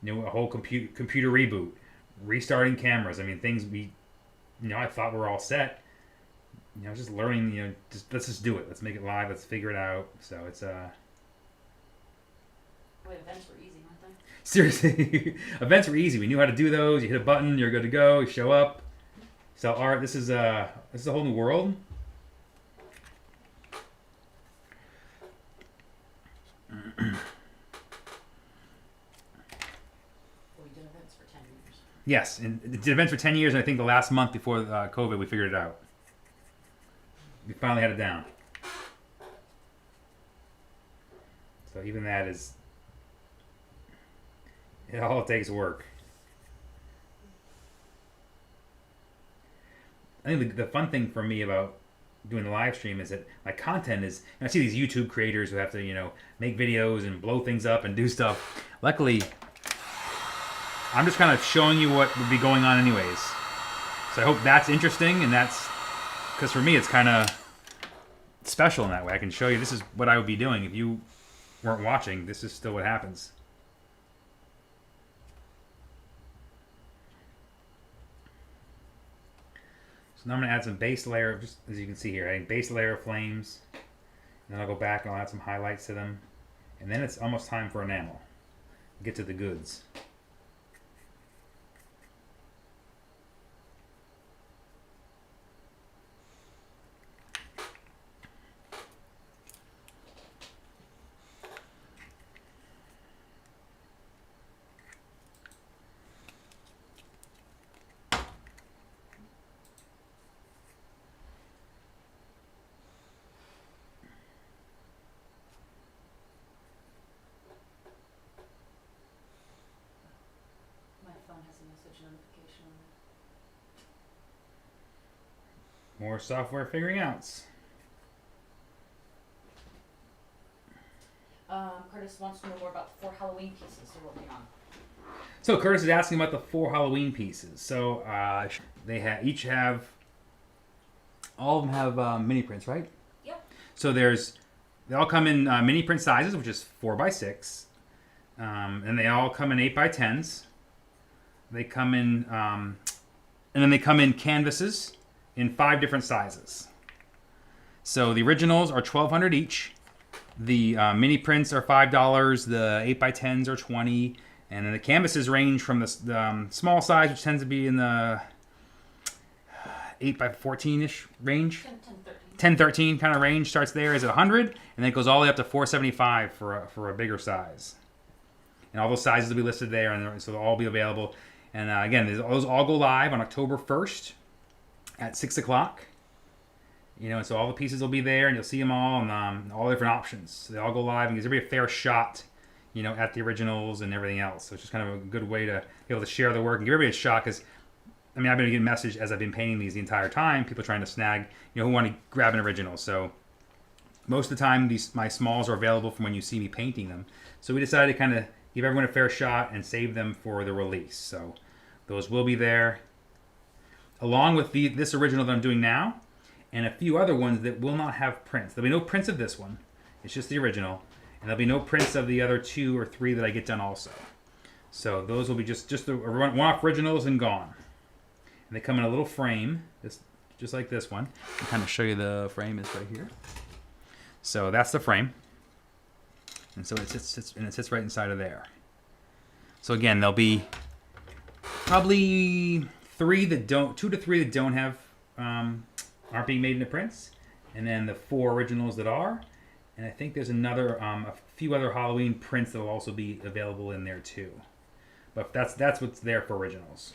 You know, a whole computer reboot, restarting cameras. I mean, things I thought were all set. You know, just learning. You know, let's just do it. Let's make it live. Let's figure it out. So it's Wait, events were easy, weren't they? seriously, events were easy. We knew how to do those. You hit a button, you're good to go. You show up, sell art. This is a whole new world. We did events for 10 years. Yes, and it did events for 10 years, and I think the last month before COVID, we figured it out. We finally had it down. So even that is, it all takes work. I think the fun thing for me about doing the live stream is that my content is, and I see these YouTube creators who have to, make videos and blow things up and do stuff. Luckily, I'm just kind of showing you what would be going on anyways. So I hope that's interesting, and that's, because for me it's kind of special in that way. I can show you this is what I would be doing if you weren't watching. This is still what happens. So now I'm going to add some base layer, just as you can see here, adding base layer of flames. And then I'll go back and I'll add some highlights to them. And then it's almost time for enamel. Get to the goods. My phone has a message notification on More software figuring outs. it. Curtis wants to know more about the 4 Halloween pieces they're working on. So Curtis is asking about the 4 Halloween pieces. So they all of them have mini prints, right? Yep. So they all come in mini print sizes, which is 4x6, and they all come in 8x10s. They come in, and then they come in canvases in 5 different sizes. So the originals are $1,200 each. The mini prints are $5. The 8x10s are $20, and then the canvases range from the small size, which tends to be in the 8x14-ish range. 10-13 kind of range starts there is at $100, and then it goes all the way up to $475 for a bigger size. And all those sizes will be listed there, and so they'll all be available. And again, those all go live on October 1st at 6 o'clock. And so all the pieces will be there, and you'll see them all, and all different options. So they all go live, and gives everybody a fair shot, at the originals and everything else. So it's just kind of a good way to be able to share the work and give everybody a shot, because I've been getting message as I've been painting these the entire time, people trying to snag, who want to grab an original. So most of the time, my smalls are available from when you see me painting them. So we decided to kind of give everyone a fair shot and save them for the release. So those will be there, along with this original that I'm doing now, and a few other ones that will not have prints. There'll be no prints of this one. It's just the original. And there'll be no prints of the other 2 or 3 that I get done also. So those will be just the one-off originals and gone. And they come in a little frame, just like this one. I'll kind of show you the frame is right here. So that's the frame. And so it sits right inside of there. So again, there'll be probably 2 to 3 that don't have, aren't being made into prints. And then the 4 originals that are. And I think there's a few other Halloween prints that will also be available in there too. But that's what's there for originals.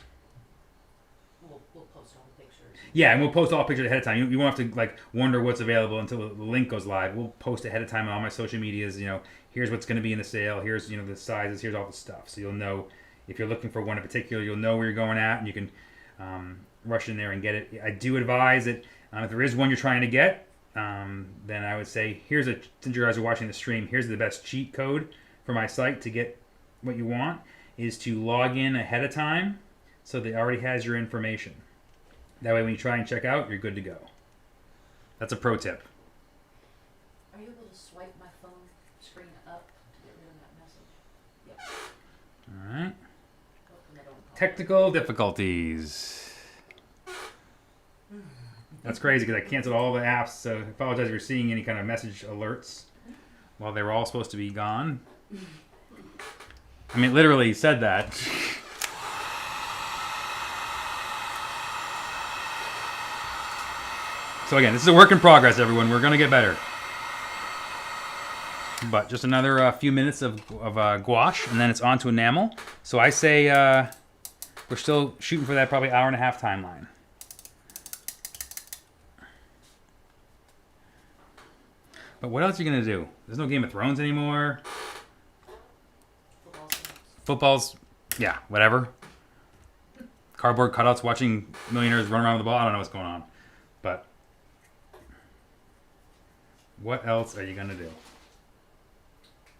We'll post all the pictures. Yeah, and we'll post all pictures ahead of time. You won't have to wonder what's available until the link goes live. We'll post ahead of time on all my social medias. Here's what's going to be in the sale. Here's the sizes. Here's all the stuff. So you'll know if you're looking for one in particular. You'll know where you're going at, and you can rush in there and get it. I do advise that if there is one you're trying to get, then I would say since you guys are watching the stream, here's the best cheat code for my site to get what you want, is to log in ahead of time so that it already has your information. That way when you try and check out, you're good to go. That's a pro tip. Are you able to swipe my phone screen up to get rid of that message? Yep. Alright. Hopefully I don't Technical difficulties. That's crazy because I canceled all the apps, so I apologize if you're seeing any kind of message alerts while they were all supposed to be gone. I mean, literally said that. So again, this is a work in progress, everyone. We're going to get better. But just another few minutes of gouache, and then it's on to enamel. So I say we're still shooting for that probably hour and a half timeline. But what else are you going to do? There's no Game of Thrones anymore. Football's, yeah, whatever. Cardboard cutouts watching millionaires run around with the ball. I don't know what's going on. But what else are you going to do?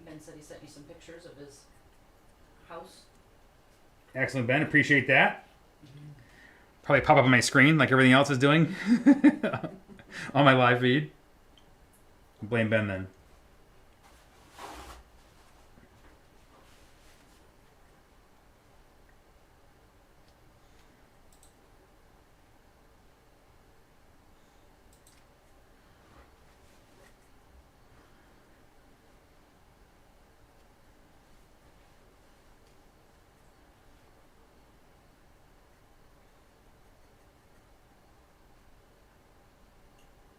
Ben said he sent you some pictures of his house. Excellent, Ben. Appreciate that. Probably pop up on my screen like everything else is doing on my live feed. Blame Ben then.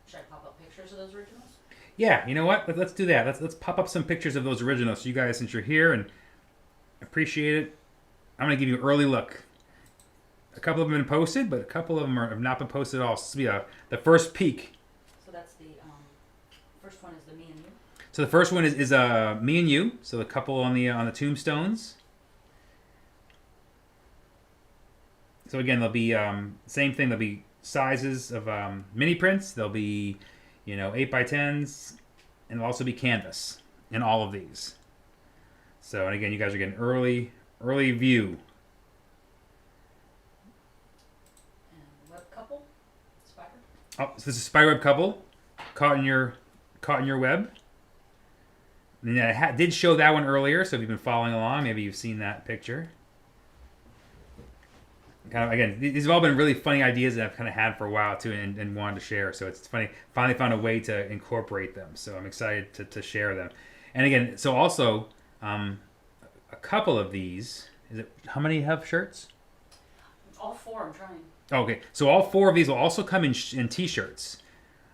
Should I pop up pictures of those originals? Yeah, you know what? Let's do that. Let's pop up some pictures of those originals. So you guys, since you're here and appreciate it, I'm gonna give you an early look. A couple of them have been posted, but a couple of them have not been posted at all. So this will be the first peek. So that's the first one is the me and you. So the first one is me and you. So the couple on the tombstones. So again, there'll be same thing. There'll be sizes of mini prints. There'll be 8x10s, and there'll also be canvas in all of these. So, and again, you guys are getting early view. And web couple, spider. Oh, so this is spiderweb couple caught in your web. And I did show that one earlier, so if you've been following along, maybe you've seen that picture. Kind of, again, these have all been really funny ideas that I've kind of had for a while too, and wanted to share. So it's funny. Finally found a way to incorporate them. So I'm excited to share them. And again, so also a couple of these. How many have shirts? All four. I'm trying. Okay, so all four of these will also come in t-shirts.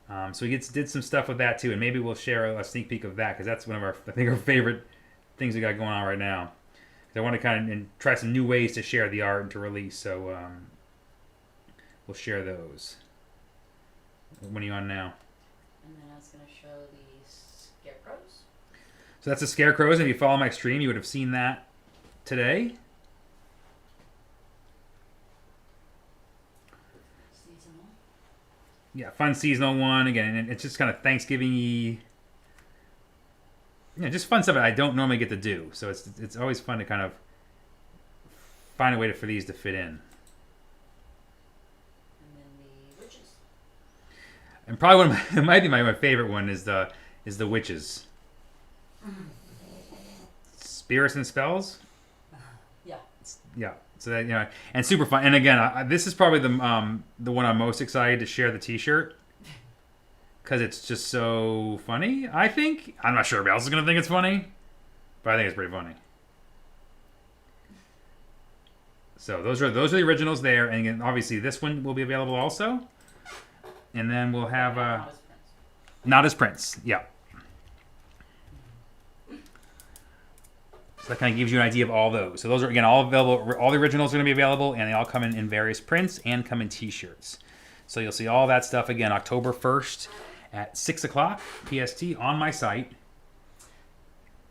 So we did some stuff with that too, and maybe we'll share a sneak peek of that because that's one of our favorite things we got going on right now. I want to kind of try some new ways to share the art and to release, so we'll share those. When are you on now? And then I was going to show the scarecrows. So that's the scarecrows. If you follow my stream, you would have seen that today. Seasonal. Yeah, fun seasonal one. Again, and it's just kind of Thanksgiving-y. Just fun stuff that I don't normally get to do. So it's always fun to kind of find a way for these to fit in. And then the witches. And probably it might be my favorite one is the witches. Spirits and spells. Yeah. Yeah. So that and super fun. And again, this is probably the one I'm most excited to share the T-shirt. Because it's just so funny, I think. I'm not sure everybody else is going to think it's funny. But I think it's pretty funny. So those are the originals there. And again, obviously this one will be available also. And then we'll have... Not as prints. Yeah. So that kind of gives you an idea of all those. So those are, again, all available. All the originals are going to be available. And they all come in various prints and come in T-shirts. So you'll see all that stuff again October 1st. At 6 o'clock PST on my site.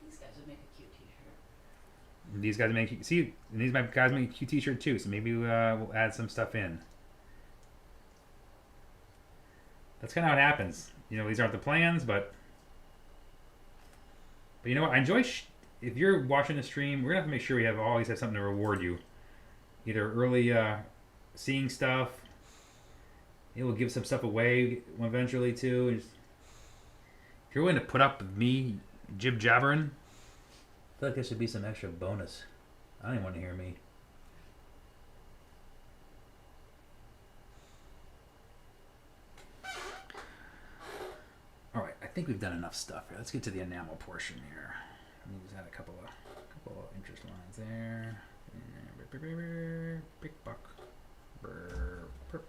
These guys would make a cute T-shirt. These guys make a cute T-shirt too. So maybe we'll add some stuff in. That's kind of how it happens. These aren't the plans, but you know what? I enjoy. If you're watching the stream, we're gonna have to make sure we always have something to reward you. either early seeing stuff. Maybe we'll give some stuff away eventually too. And just, if you're willing to put up with me jib jabbering, I feel like there should be some extra bonus. I don't even want to hear me. All right, I think we've done enough stuff here. Let's get to the enamel portion here. Let me just add a couple of interest lines there. Big buck. Couple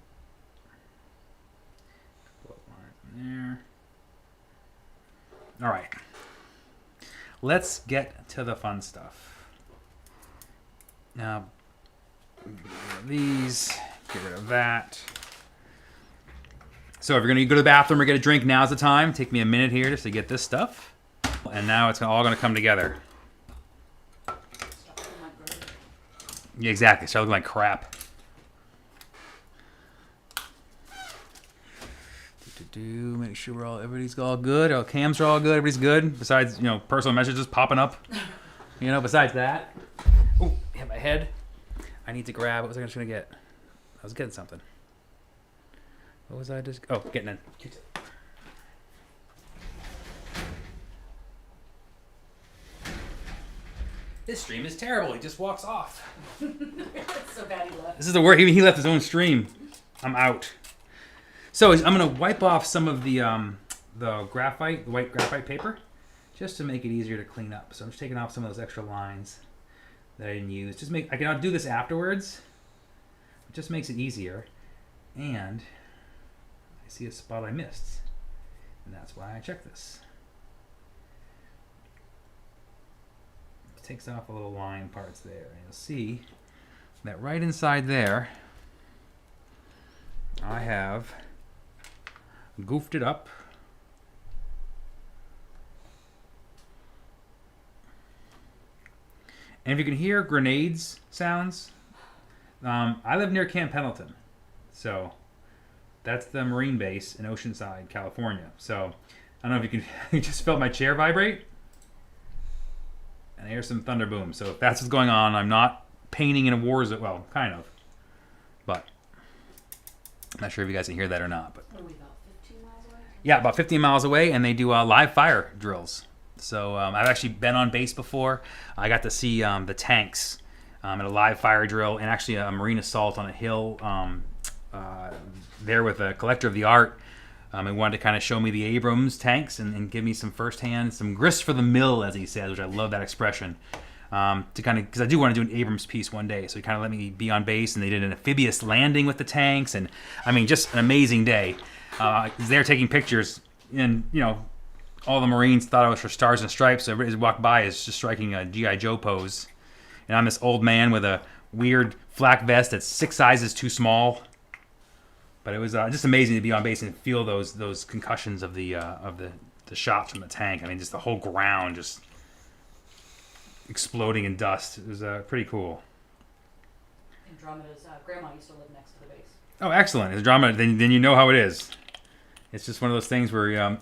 of lines in there. All right. Let's get to the fun stuff. Now, get rid of these. Get rid of that. So if you're gonna go to the bathroom or get a drink, now's the time. Take me a minute here just to get this stuff. And now it's all gonna come together. Yeah, exactly. Start looking like crap. Make sure everybody's all good. Our cams are all good. Everybody's good. Besides, personal messages popping up. Besides that. Oh, hit my head. I need to grab. What was I just gonna get? I was getting something. What was I just? Oh, getting in. This stream is terrible. He just walks off. It's so bad he left. This is the worst. He left his own stream. I'm out. So I'm gonna wipe off some of the white graphite paper, just to make it easier to clean up. So I'm just taking off some of those extra lines that I didn't use. I can do this afterwards. It just makes it easier. And I see a spot I missed, and that's why I checked this. It takes off a little line parts there, and you'll see that right inside there, I have goofed it up. And if you can hear grenades sounds, I live near Camp Pendleton, so that's the Marine base in Oceanside, California. So I don't know if you can. You just felt my chair vibrate, and I hear some thunder boom. So if that's what's going on, I'm not painting in a war zone. Well, kind of, but I'm not sure if you guys can hear that or not. But what are we, about 15 miles away? Yeah, about 15 miles away, and they do live fire drills. So I've actually been on base before. I got to see the tanks at a live fire drill, and actually a marine assault on a hill there with a collector of the art. He wanted to kind of show me the Abrams tanks and give me some firsthand, some grist for the mill, as he says, which I love that expression. Because I do want to do an Abrams piece one day. So he kind of let me be on base, and they did an amphibious landing with the tanks, and I mean, just an amazing day. They're taking pictures, and all the Marines thought I was for Stars and Stripes, so everybody walked by is just striking a G.I. Joe pose. And I'm this old man with a weird flak vest that's 6 sizes too small. But it was just amazing to be on base and feel those concussions of the shots from the tank. I mean, just the whole ground just exploding in dust. It was pretty cool. Andromeda's grandma used to live next to the base. Oh, excellent! Andromeda, then you know how it is. It's just one of those things where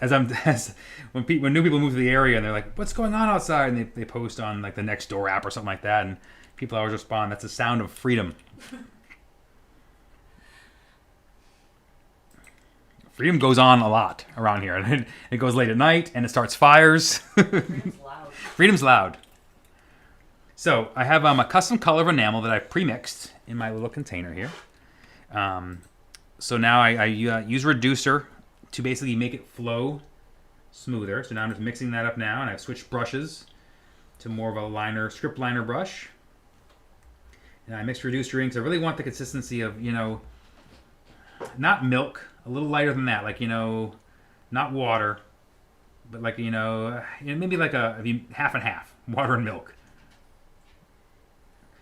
when new people move to the area and they're like, "What's going on outside?" and they post on like the Nextdoor app or something like that, and people always respond, "That's the sound of freedom." Freedom goes on a lot around here, and it goes late at night, and it starts fires. Freedom's loud. Freedom's loud. So I have a custom color of enamel that I've pre-mixed in my little container here. So now I use reducer to basically make it flow smoother. So now I'm just mixing that up now, and I've switched brushes to more of a script liner brush. And I mixed reducer in because I really want the consistency of, not milk, a little lighter than that, like, not water, but like, maybe like half and half, water and milk.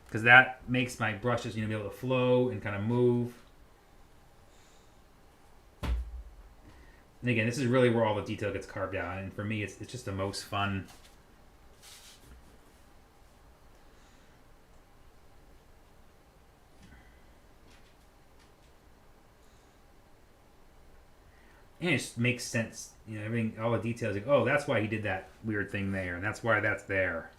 Because that makes my brushes, be able to flow and kind of move. And again, this is really where all the detail gets carved out. And for me, it's just the most fun. And it just makes sense. Everything, all the details, like, oh, that's why he did that weird thing there. And that's why that's there.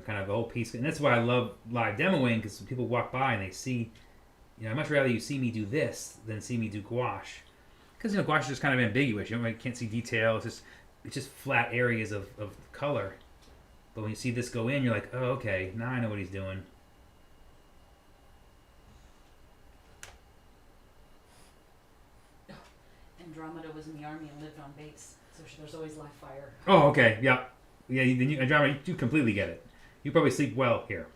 kind of the whole piece. And that's why I love live demoing, because people walk by and they see, I'd much rather you see me do this than see me do gouache. Because, gouache is just kind of ambiguous. You can't see detail. It's just flat areas of color. But when you see this go in, you're like, oh, okay, now I know what he's doing. Andromeda was in the army and lived on base, so there's always live fire. Oh, okay, yeah. Yeah, Andromeda, you completely get it. You probably sleep well here.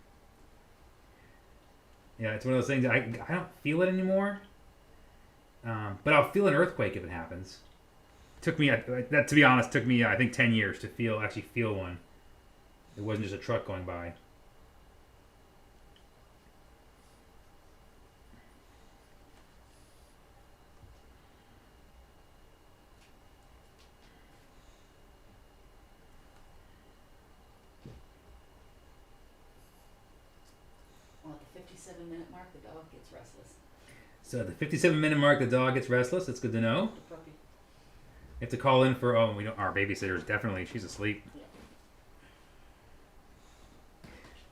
Yeah, it's one of those things, I don't feel it anymore. But I'll feel an earthquake if it happens. Took me, to be honest, I think 10 years to actually feel one. It wasn't just a truck going by. Well, at the 57-minute mark, the dog gets restless. So at the 57-minute mark, the dog gets restless. That's good to know. The puppy. You have to call in for, our babysitter's definitely, she's asleep. Yeah.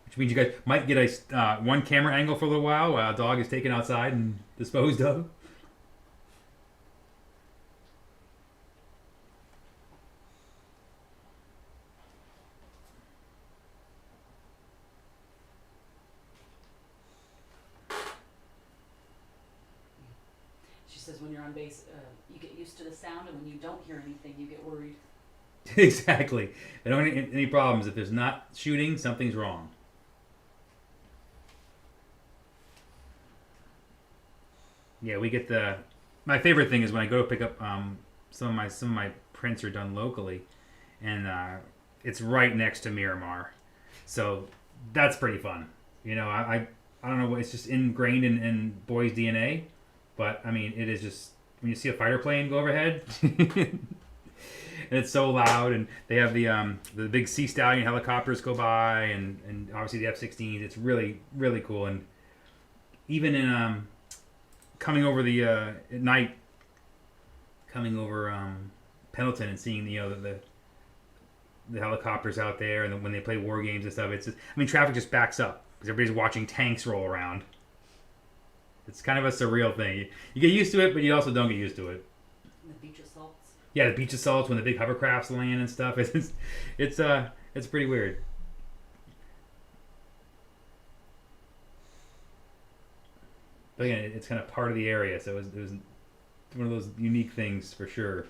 Which means you guys might get a one camera angle for a little while a dog is taken outside and disposed of. She says when you're on base, you get used to the sound, and when you don't hear anything, you get worried. Exactly. I don't have any problems. If there's not shooting, something's wrong. Yeah, we get my favorite thing is when I go to pick up some of my prints are done locally, and it's right next to Miramar, so that's pretty fun. I don't know, it's just ingrained in boys' DNA, but I mean, it is just when you see a fighter plane go overhead, and it's so loud, and they have the big Sea Stallion helicopters go by, and obviously the F-16s. It's really, really cool, and even in coming over at night, coming over Pendleton and seeing the helicopters out there, and when they play war games and stuff, it's just, traffic just backs up because everybody's watching tanks roll around. It's kind of a surreal thing. You get used to it, but you also don't get used to it. And the beach assaults. Yeah, the beach assaults when the big hovercrafts land and stuff. It's pretty weird. But again, it's kind of part of the area, so it was one of those unique things for sure.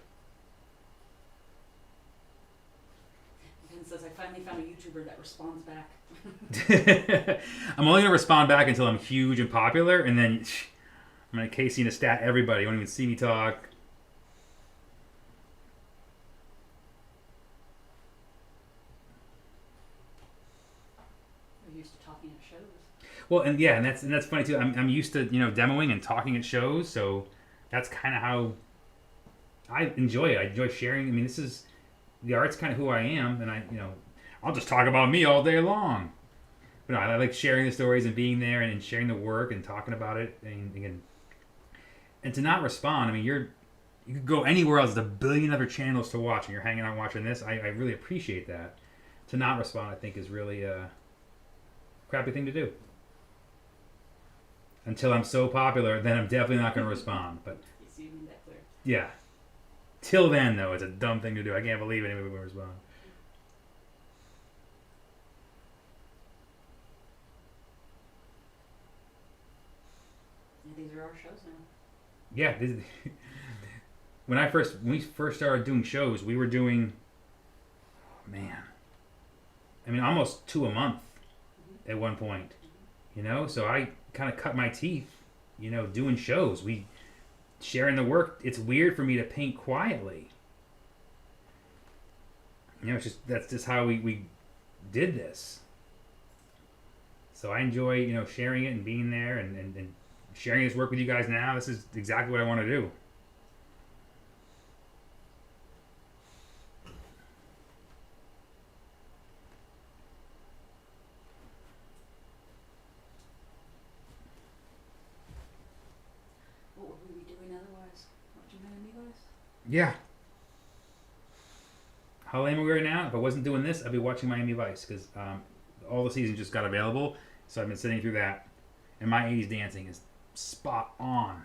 Ben says, I finally found a YouTuber that responds back. I'm only going to respond back until I'm huge and popular, and then I'm going to Casey and stat everybody. You won't even see me talk. We're used to talking at shows. Well, and that's funny too. I'm used to demoing and talking at shows, so that's kind of how I enjoy it. I enjoy sharing. The art's kind of who I am, and I'll just talk about me all day long. But no, I like sharing the stories and being there and sharing the work and talking about it. And to not respond, you could go anywhere else. There's a billion other channels to watch, and you're hanging out watching this. I really appreciate that. To not respond, I think, is really a crappy thing to do. Until I'm so popular, then I'm definitely not going to respond. But You mean that clear. yeah. Till then, though, it's a dumb thing to do. I can't believe anybody would respond. Yeah, these are our shows now. Yeah. When we first started doing shows, we were doing, almost 2 a month at one point. So I kind of cut my teeth, doing shows. Sharing the work. It's weird for me to paint quietly. That's just how we did this. So I enjoy, sharing it and being there and sharing this work with you guys now. This is exactly what I want to do. What would we be doing otherwise? Watching Miami Vice? Yeah. How lame are we right now? If I wasn't doing this, I'd be watching Miami Vice because all the seasons just got available, so I've been sitting through that, and my 80s dancing is spot on.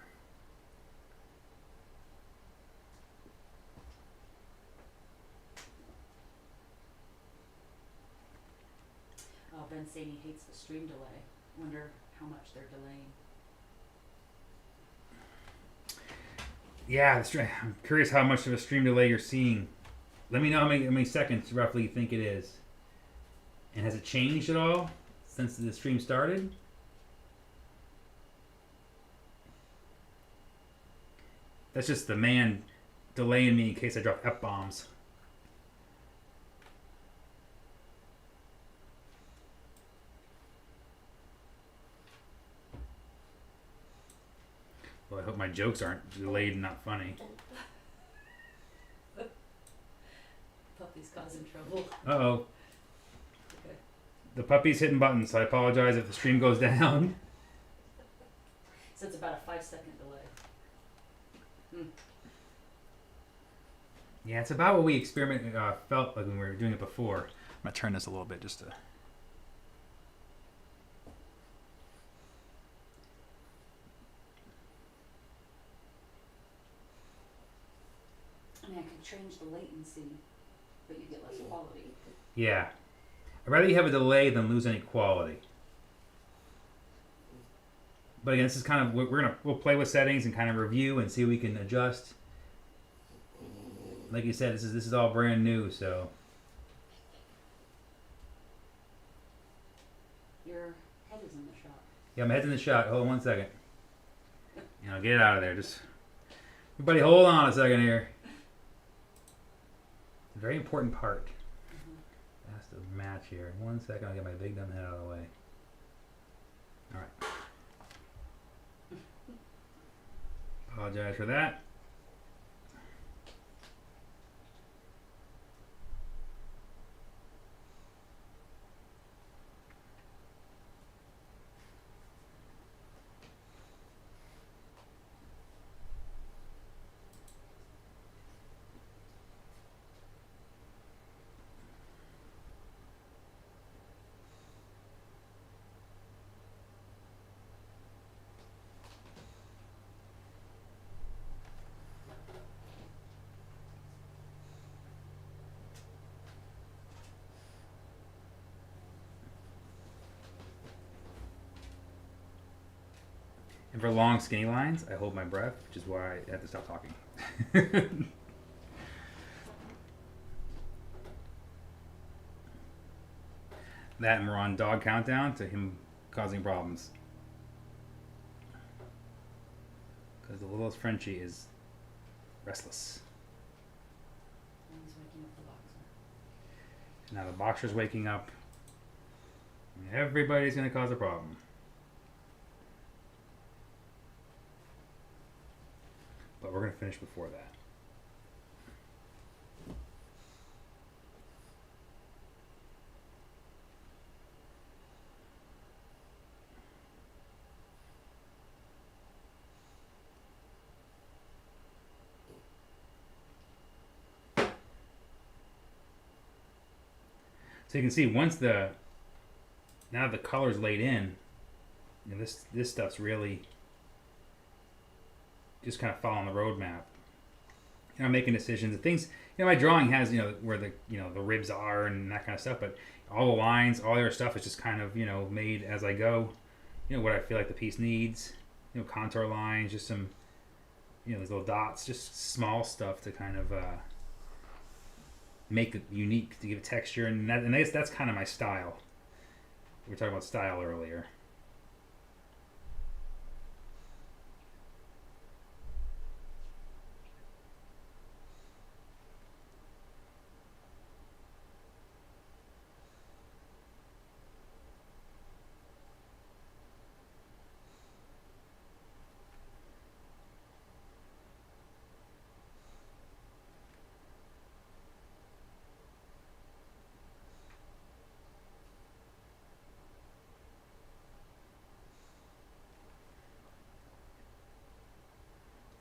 Oh, Ben Sadie hates the stream delay. Wonder how much they're delaying. Yeah, I'm curious how much of a stream delay you're seeing. Let me know how many seconds roughly you think it is. And has it changed at all since the stream started? That's just the man delaying me in case I drop F-bombs. Well, I hope my jokes aren't delayed and not funny. Puppy's causing trouble. Uh-oh. Okay. The puppy's hitting buttons, so I apologize if the stream goes down. So it's about a 5-second delay. Yeah, it's about what we felt like when we were doing it before. I'm going to turn this a little bit just to... I mean, I could change the latency, but you get less quality. Yeah. I'd rather you have a delay than lose any quality. But again, this is kind of, we'll play with settings and kind of review and see what we can adjust. Like you said, this is all brand new, so... Your head is in the shot. Yeah, my head's in the shot. Hold on one second. Get it out of there. Just everybody, hold on a second here. It's a very important part. It has to match here. 1 second, I'll get my big dumb head out of the way. All right. Apologize for that. And for long, skinny lines, I hold my breath, which is why I have to stop talking. That, and we're on dog countdown to him causing problems. Because the littlest Frenchie is restless. And he's waking up the boxer. Now the boxer's waking up. And everybody's going to cause a problem. But we're going to finish before that. So you can see now the color's laid in, this stuff's really just kind of following the roadmap. Making decisions and things. My drawing has where the the ribs are and that kind of stuff, but all the lines, all the other stuff is just kind of made as I go. What I feel like the piece needs. Contour lines, just some these little dots, just small stuff to kind of make it unique, to give it texture, and that's kind of my style. We were talking about style earlier.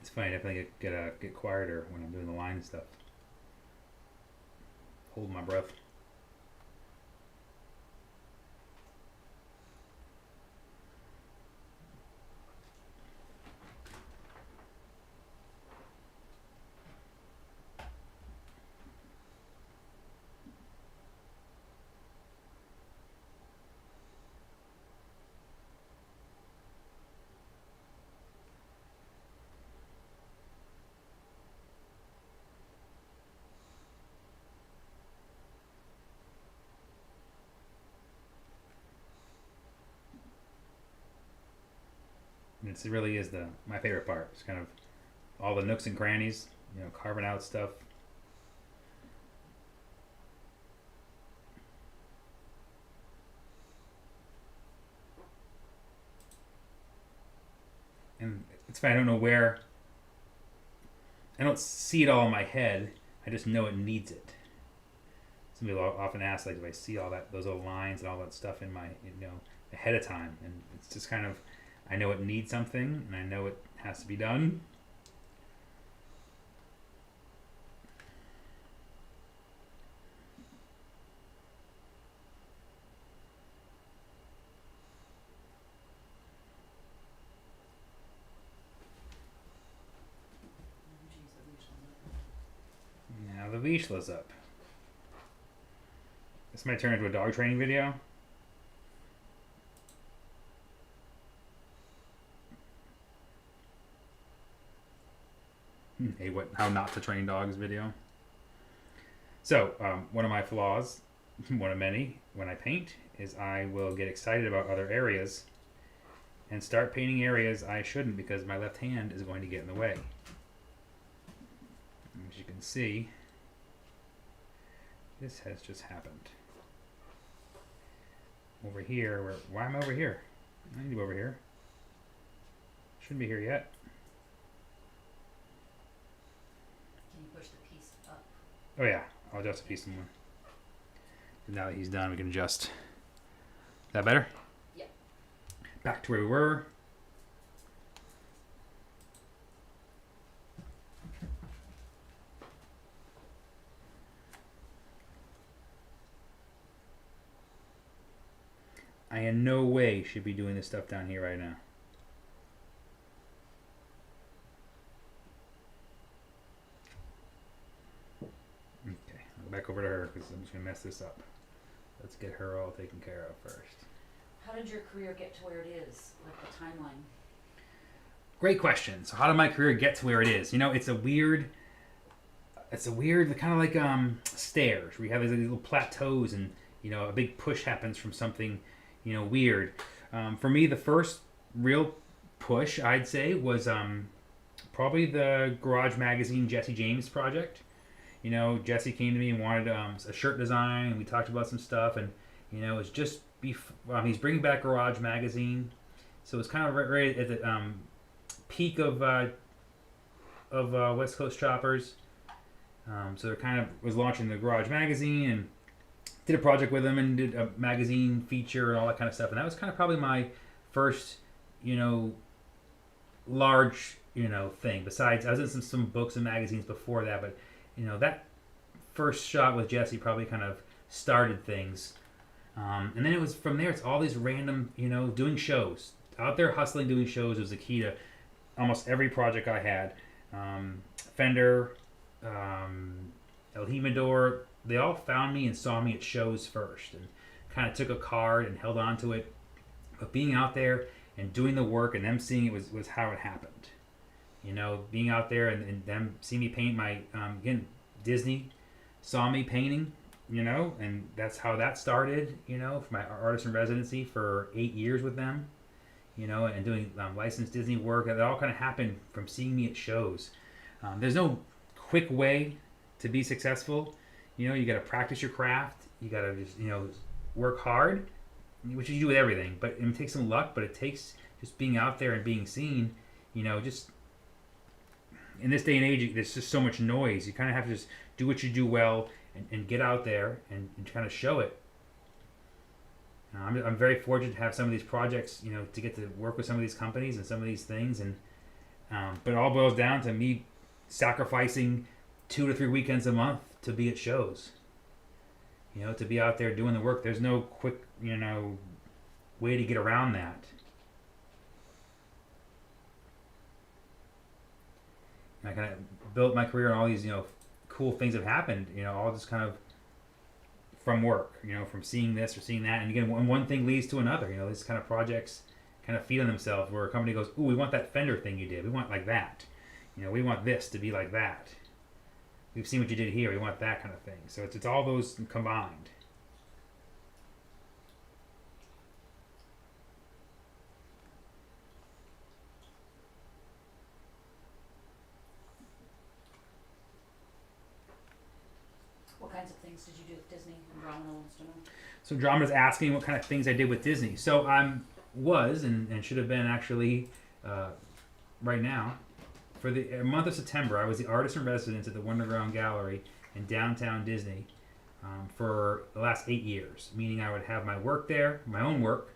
It's funny, I definitely get quieter when I'm doing the line stuff. Hold my breath. it really is my favorite part. It's kind of all the nooks and crannies, carving out stuff. And it's funny, I don't know where. I don't see it all in my head. I just know it needs it. Some people often ask, like, if I see all those little lines and all that stuff in my, ahead of time, and it's just kind of, I know it needs something, and I know it has to be done. Now the Visla's up. This might turn into a dog training video. Hey, how not to train dogs video. So, one of my flaws, one of many, when I paint, is I will get excited about other areas and start painting areas I shouldn't because my left hand is going to get in the way. As you can see, this has just happened. Over here, why am I over here? I need to be over here. Shouldn't be here yet. Can you push the piece up? Oh yeah, I'll adjust the piece some more. And now that he's done, we can adjust. Is that better? Yeah. Back to where we were. I in no way should be doing this stuff down here right now. Okay, I'll go back over to her because I'm just going to mess this up. Let's get her all taken care of first. How did your career get to where it is? Like the timeline? Great question. So how did my career get to where it is? It's a weird kind of like stairs where you have these little plateaus and, a big push happens from something weird. For me, the first real push, I'd say, was probably the Garage Magazine Jesse James project. Jesse came to me and wanted a shirt design, and we talked about some stuff, and it was just he's bringing back Garage Magazine, so it was kind of right at the peak of West Coast Choppers. So they kind of was launching the Garage Magazine and did a project with them and did a magazine feature and all that kind of stuff. And that was kind of probably my first, large, thing. Besides, I was in some books and magazines before that, but, that first shot with Jesse probably kind of started things. And then it was from there, it's all these random, doing shows. Out there hustling, doing shows was the key to almost every project I had. Fender, El Jimador, they all found me and saw me at shows first and kind of took a card and held on to it. But being out there and doing the work and them seeing it was how it happened. Being out there and them seeing me paint my, again, Disney saw me painting, and that's how that started, for my artist in residency for 8 years with them, and doing licensed Disney work. That all kind of happened from seeing me at shows. There's no quick way to be successful. You got to practice your craft. You got to just, work hard, which you do with everything. But it takes some luck, but it takes just being out there and being seen. Just in this day and age, there's just so much noise. You kind of have to just do what you do well and get out there and kind of show it. I'm very fortunate to have some of these projects, to get to work with some of these companies and some of these things. And but it all boils down to me sacrificing 2 to 3 weekends a month to be at shows, to be out there doing the work. There's no quick, way to get around that. And I kind of built my career and all these, cool things have happened, all just kind of from work, from seeing this or seeing that. And again, one thing leads to another, these kind of projects kind of feed on themselves where a company goes, ooh, we want that Fender thing you did. We want like that. We want this to be like that. We've seen what you did here. We want that kind of thing. So it's all those combined. What kinds of things did you do with Disney? Andromeda wants to know. So Andromeda's asking what kind of things I did with Disney. So I'm was and should have been actually right now for the month of September. I was the artist in residence at the Wonderground Gallery in downtown Disney for the last 8 years. Meaning I would have my work there, my own work,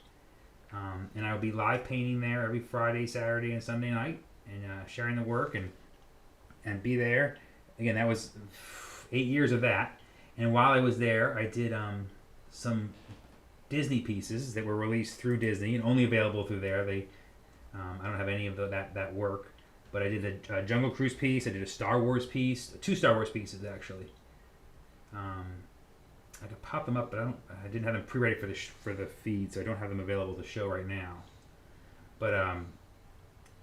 and I would be live painting there every Friday, Saturday, and Sunday night, and sharing the work and be there. Again, that was 8 years of that. And while I was there, I did some Disney pieces that were released through Disney and only available through there. They, I don't have any of that work, but I did a Jungle Cruise piece. I did a Star Wars piece, 2 Star Wars pieces actually. I could pop them up, but I didn't have them pre-ready for the feed, so I don't have them available to show right now. But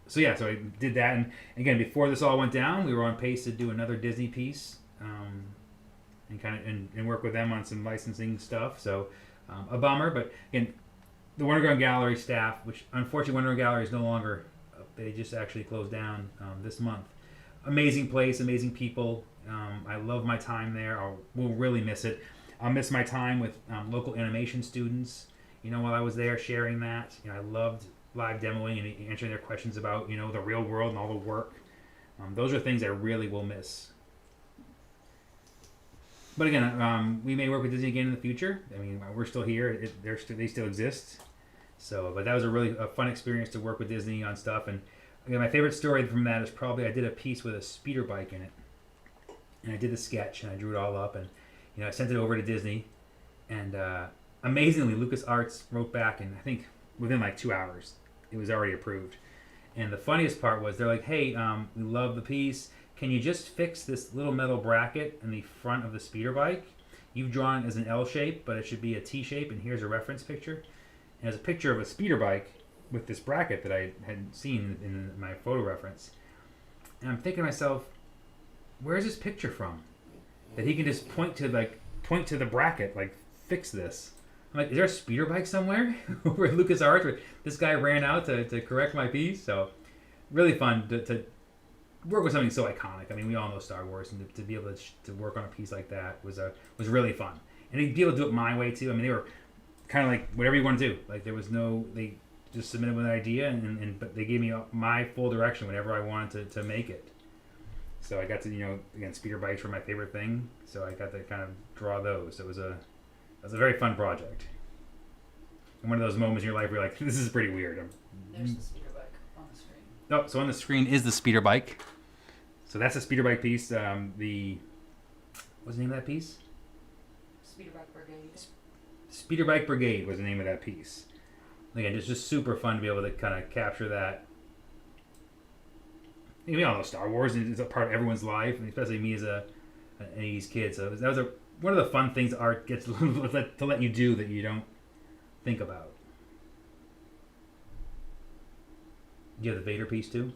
so I did that, and again, before this all went down, we were on pace to do another Disney piece, and kind of and work with them on some licensing stuff. So a bummer, but again, the Wonderground Gallery staff, which unfortunately Wonderground Gallery is no longer, they just actually closed down this month. Amazing place, amazing people. I love my time there. We'll really miss it. I'll miss my time with local animation students. While I was there, sharing that. I loved live demoing and answering their questions about the real world and all the work. Those are things I really will miss. But again, we may work with Disney again in the future. I mean, we're still here. They still exist. So, but that was a fun experience to work with Disney on stuff. And again, my favorite story from that is probably I did a piece with a speeder bike in it, and I did the sketch and I drew it all up, and I sent it over to Disney, and amazingly, LucasArts wrote back, and I think within like 2 hours, it was already approved. And the funniest part was they're like, "Hey, we love the piece. Can you just fix this little metal bracket in the front of the speeder bike? You've drawn it as an L shape, but it should be a T shape, and here's a reference picture." And there's a picture of a speeder bike with this bracket that I had seen in my photo reference. And I'm thinking to myself, where's this picture from? That he can just point to the bracket, like, fix this. I'm like, is there a speeder bike somewhere over at LucasArts where this guy ran out to correct my piece? So really fun to work with something so iconic. I mean, we all know Star Wars, and to be able to work on a piece like that was really fun. And to be able to do it my way too. I mean, they were kind of like whatever you want to do. Like there was they just submitted with an idea, but they gave me my full direction whenever I wanted to make it. So I got to, again, speeder bikes were my favorite thing. So I got to kind of draw those. It was a very fun project. And one of those moments in your life where you're like, this is pretty weird. There's the speeder bike on the screen. Oh, so on the screen is the speeder bike. So that's a speeder bike piece. What's the name of that piece? Speeder bike brigade. Speeder Bike Brigade was the name of that piece. Again, it's just super fun to be able to kind of capture that. We all know Star Wars is a part of everyone's life, and especially me as an 80s kid. So that was one of the fun things art gets to let you do that you don't think about. Do you have the Vader piece too?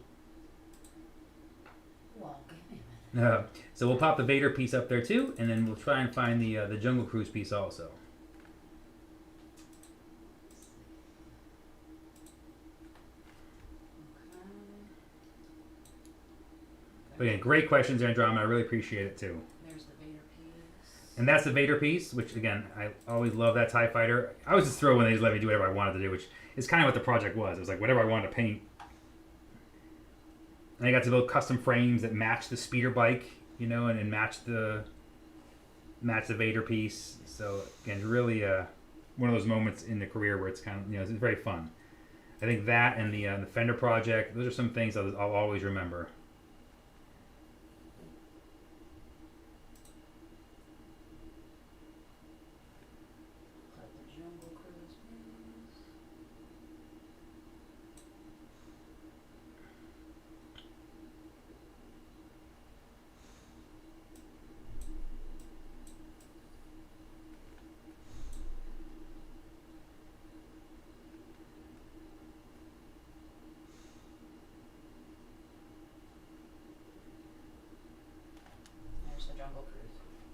Well, give me a minute. So we'll pop the Vader piece up there too, and then we'll try and find the Jungle Cruise piece also. But again, great questions, Andromeda. I really appreciate it too. There's the Vader piece. And that's the Vader piece, which again, I always love that TIE fighter. I was just thrilled when they just let me do whatever I wanted to do, which is kind of what the project was. It was like whatever I wanted to paint. And I got to build custom frames that match the speeder bike, and match the Vader piece. So again, really one of those moments in the career where it's kind of, it's very fun. I think that and the Fender project, those are some things I'll always remember.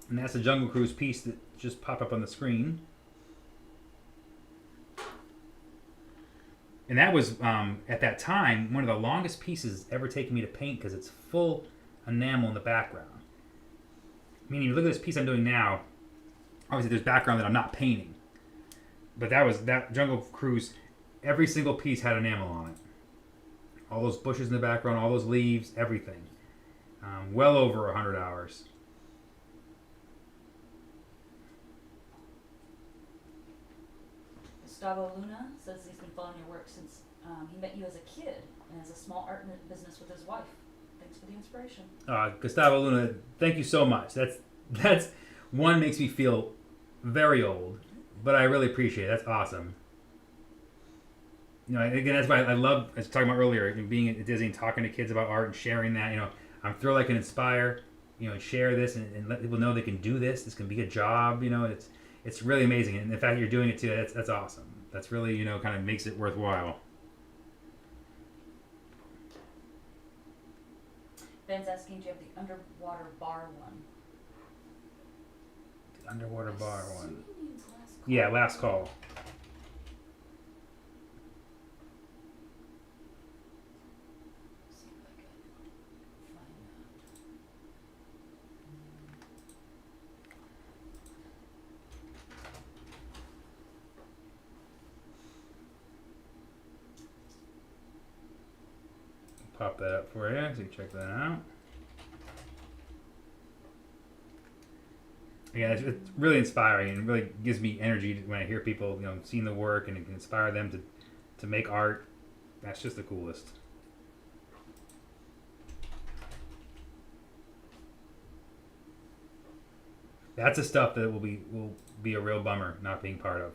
And that's the Jungle Cruise piece that just popped up on the screen. And that was, at that time, one of the longest pieces ever taken me to paint because it's full enamel in the background. meaning you look at this piece I'm doing now. Obviously, there's background that I'm not painting, but that Jungle Cruise. Every single piece had enamel on it. All those bushes in the background, all those leaves, everything. Well over 100 hours. Gustavo Luna says he's been following your work since he met you as a kid and has a small art business with his wife. Thanks for the inspiration. Gustavo Luna, thank you so much. That's one makes me feel very old, but I really appreciate it. That's awesome. You know, again, that's why I love, as I was talking about earlier, being at Disney and talking to kids about art and sharing that. You know, I'm thrilled I can inspire, you know, and share this and let people know they can do this. This can be a job. You know, it's really amazing. And the fact that you're doing it too, that's awesome. That's really, you know, kind of makes it worthwhile. Ben's asking, do you have the underwater bar one? The underwater bar one. Means last call. Yeah, last call. See if I can find Pop that up for you so you can check that out. Again, it's really inspiring and really gives me energy when I hear people, you know, seeing the work and it can inspire them to make art. That's just the coolest. That's the stuff that will be a real bummer not being part of.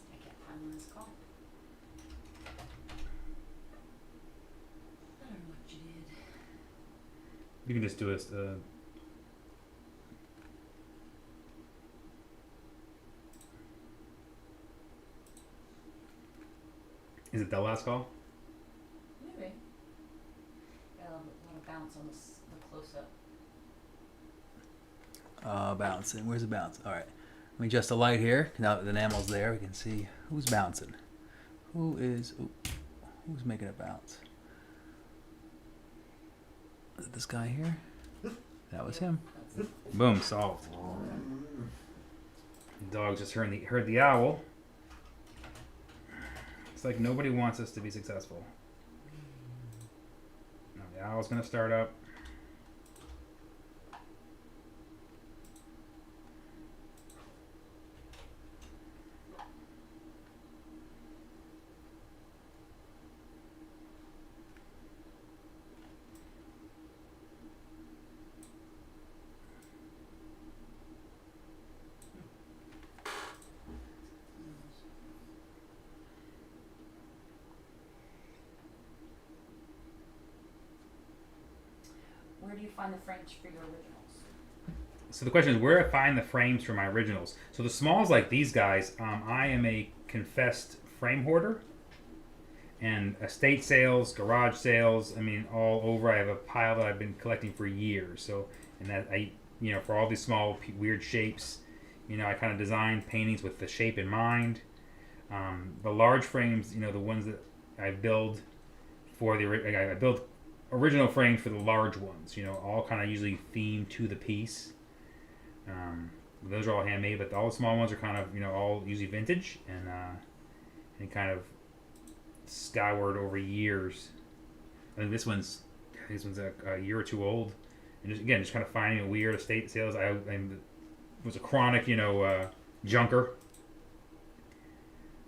I can't find last call. I don't know what you did. You can just do it. Is it the last call? Maybe. Got a lot of bounce on the close-up. Bouncing. Where's the bounce? All right. Let me adjust the light here. Now that the enamel's there, we can see who's bouncing. Who's making a bounce? Is it this guy here? That was him. Boom, solved. The dog just heard the owl. It's like nobody wants us to be successful. Now the owl's gonna start up. Where do you find the frames for your originals? So the question is, where do I find the frames for my originals? So the smalls like these guys, I am a confessed frame hoarder. And estate sales, garage sales, I mean, all over. I have a pile that I've been collecting for years. So, and that for all these small weird shapes, I kind of design paintings with the shape in mind. The large frames, the ones that I build I build original frames for the large ones. All kind of usually themed to the piece. Those are all handmade, but all the small ones are kind of all usually vintage and kind of scoured over years. I think this one's a year or two old, and just kind of finding a weird estate sales. I was a chronic junker,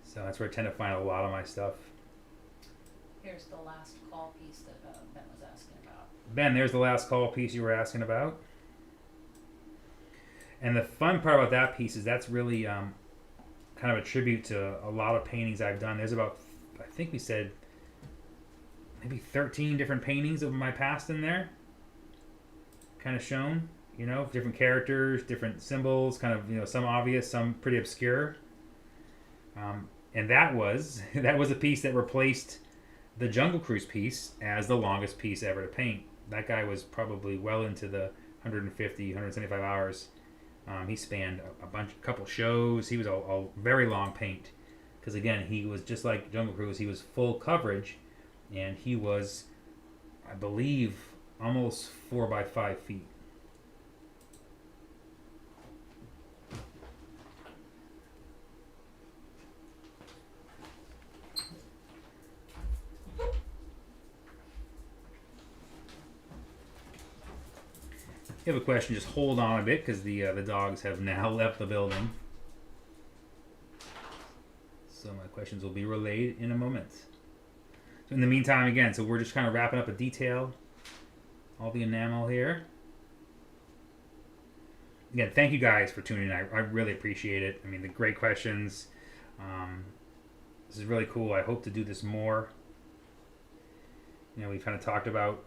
so that's where I tend to find a lot of my stuff. Here's the last call piece that Ben was asking about. Ben, there's the last call piece you were asking about. And the fun part about that piece is that's really kind of a tribute to a lot of paintings I've done. There's about, I think we said, maybe 13 different paintings of my past in there. Kind of shown, different characters, different symbols, kind of, some obvious, some pretty obscure. And that was a piece that replaced the Jungle Cruise piece as the longest piece ever to paint. That guy was probably well into the 150, 175 hours. He spanned a couple shows. He was a very long paint. Because again, he was just like Jungle Cruise. He was full coverage. and he was, I believe, almost 4 by 5 feet. If you have a question, just hold on a bit because the dogs have now left the building. So my questions will be relayed in a moment. So in the meantime, again, so we're just kind of wrapping up a detail. All the enamel here. Again, thank you guys for tuning in. I really appreciate it. I mean, the great questions. This is really cool. I hope to do this more. You know, we've kind of talked about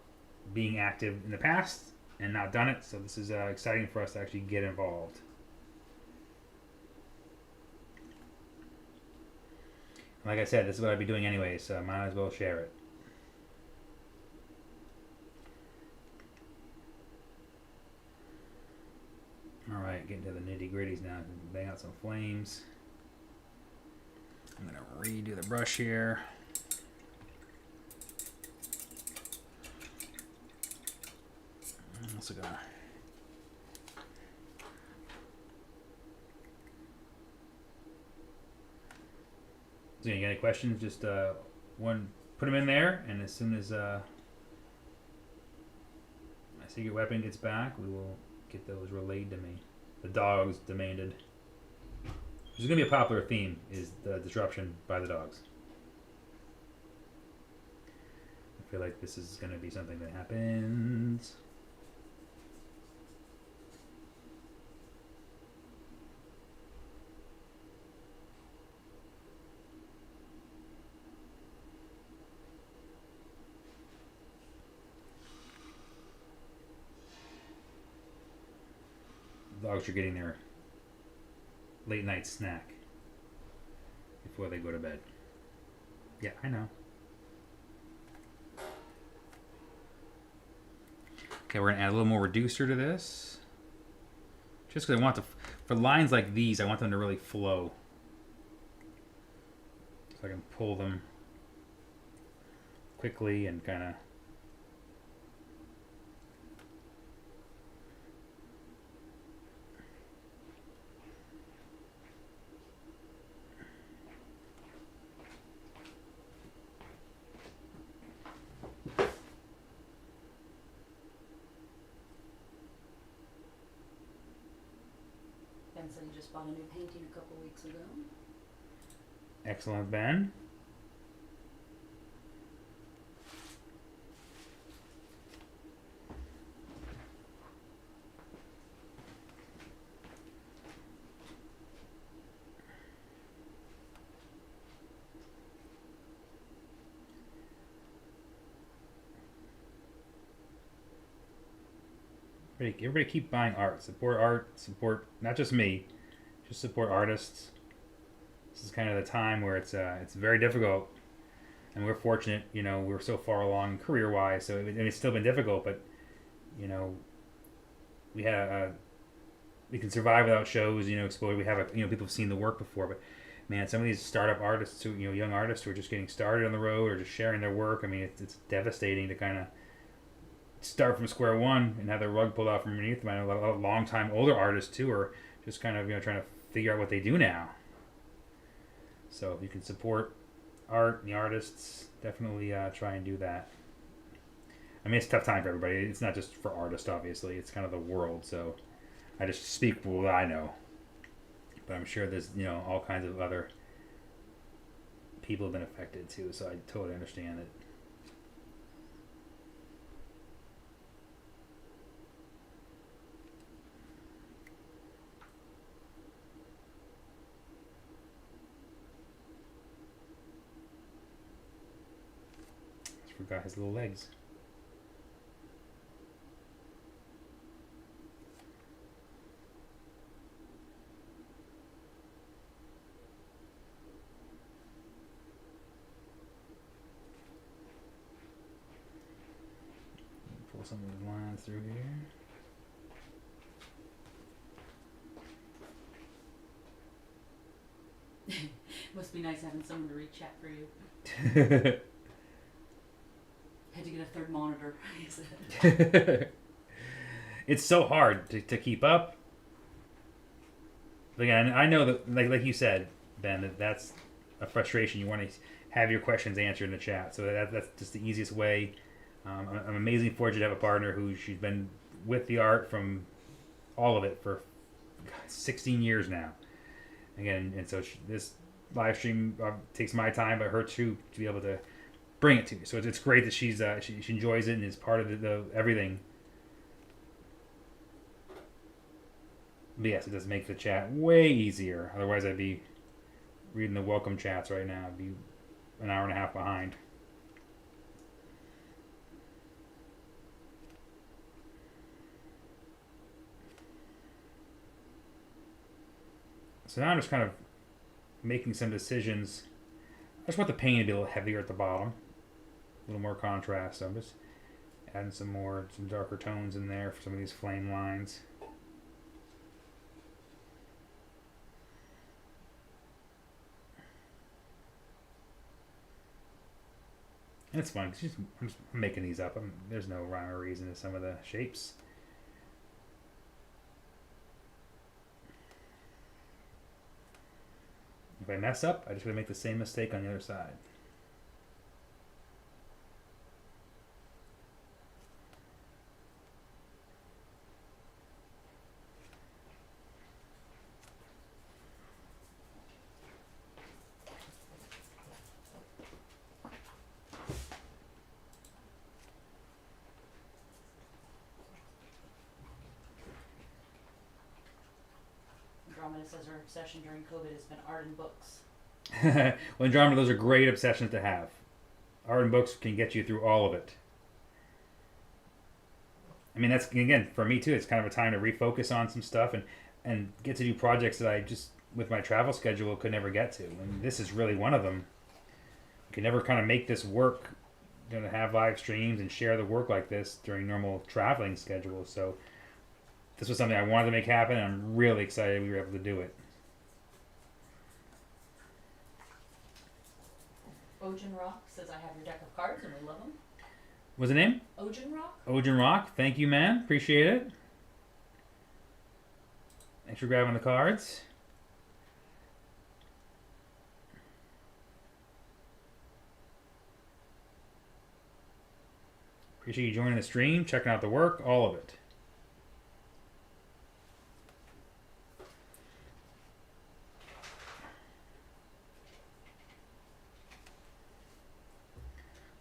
being active in the past and not done it. So this is exciting for us to actually get involved. Like I said, this is what I'd be doing anyway, so I might as well share it. Alright, getting to the nitty gritties now. Bang out some flames. I'm going to redo the brush here. I'm also going to... So you got any questions? Just one, put them in there, and as soon as my secret weapon gets back, we will get those relayed to me. The dogs demanded. Which is going to be a popular theme, is the disruption by the dogs. I feel like this is going to be something that happens. Dogs are getting their late night snack before they go to bed. Yeah, I know. Okay, we're gonna add a little more reducer to this. Just because I want for lines like these, I want them to really flow. So I can pull them quickly and kind of. Ben said he just bought a new painting a couple weeks ago. Excellent, Ben. Everybody keep buying art. Support not just me, just support artists. This is kind of the time where it's very difficult, and we're fortunate, you know, we're so far along career-wise, so it's still been difficult, but you know, we can survive without shows, you know, explore. We have people have seen the work before, but man, some of these startup artists, who, you know, young artists who are just getting started on the road or just sharing their work. I mean, it's devastating to kind of start from square one and have the rug pulled out from underneath them. I know a lot of long-time older artists too are just kind of, you know, trying to figure out what they do now. So if you can support art and the artists, definitely try and do that. I mean, it's a tough time for everybody. It's not just for artists, obviously. It's kind of the world. So I just speak for what I know. But I'm sure there's, you know, all kinds of other people have been affected too. So I totally understand it. Forgot his little legs. Pull some of these lines through here. Must be nice having someone to read chat for you. third monitor. It's so hard to keep up. But again, I know that, like you said, Ben, that's a frustration. You want to have your questions answered in the chat. So that's just the easiest way. I'm amazingly fortunate to have a partner who she's been with the art from all of it for 16 years now. Again, and so this live stream takes my time, but her too, to be able to bring it to you. So it's great that she enjoys it and is part of the everything. But yes, it does make the chat way easier. Otherwise, I'd be reading the welcome chats right now. I'd be an hour and a half behind. So now I'm just kind of making some decisions. I just want the paint to be a little heavier at the bottom, a little more contrast. So I'm just adding some darker tones in there for some of these flame lines. And it's fun because I'm just making these up. There's no rhyme or reason to some of the shapes. If I mess up, I just gotta make the same mistake on the other side. Andromeda says her obsession during COVID has been art and books. Well, Andromeda, those are great obsessions to have. Art and books can get you through all of it. I mean, that's, again, for me too, it's kind of a time to refocus on some stuff and get to do projects that I just, with my travel schedule, could never get to. And this is really one of them. You can never kind of make this work, to have live streams and share the work like this during normal traveling schedules. So this was something I wanted to make happen, and I'm really excited we were able to do it. Ojan Rock says, I have your deck of cards and we love them. What's the name? Ojan Rock? Ojan Rock. Thank you, man. Appreciate it. Thanks for grabbing the cards. Appreciate you joining the stream, checking out the work, all of it.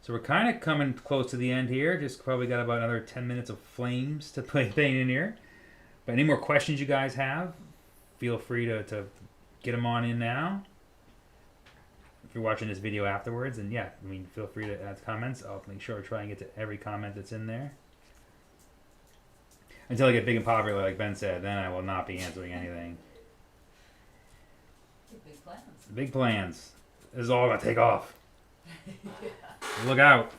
So we're kind of coming close to the end here. Just probably got about another 10 minutes of flames to paint in here. But any more questions you guys have, feel free to get them on in now. If you're watching this video afterwards, and yeah, I mean, feel free to add comments. I'll make sure I try and get to every comment that's in there. Until I get big and popular, like Ben said, then I will not be answering anything. Big plans. Big plans. This is all going to take off. Yeah. Look out.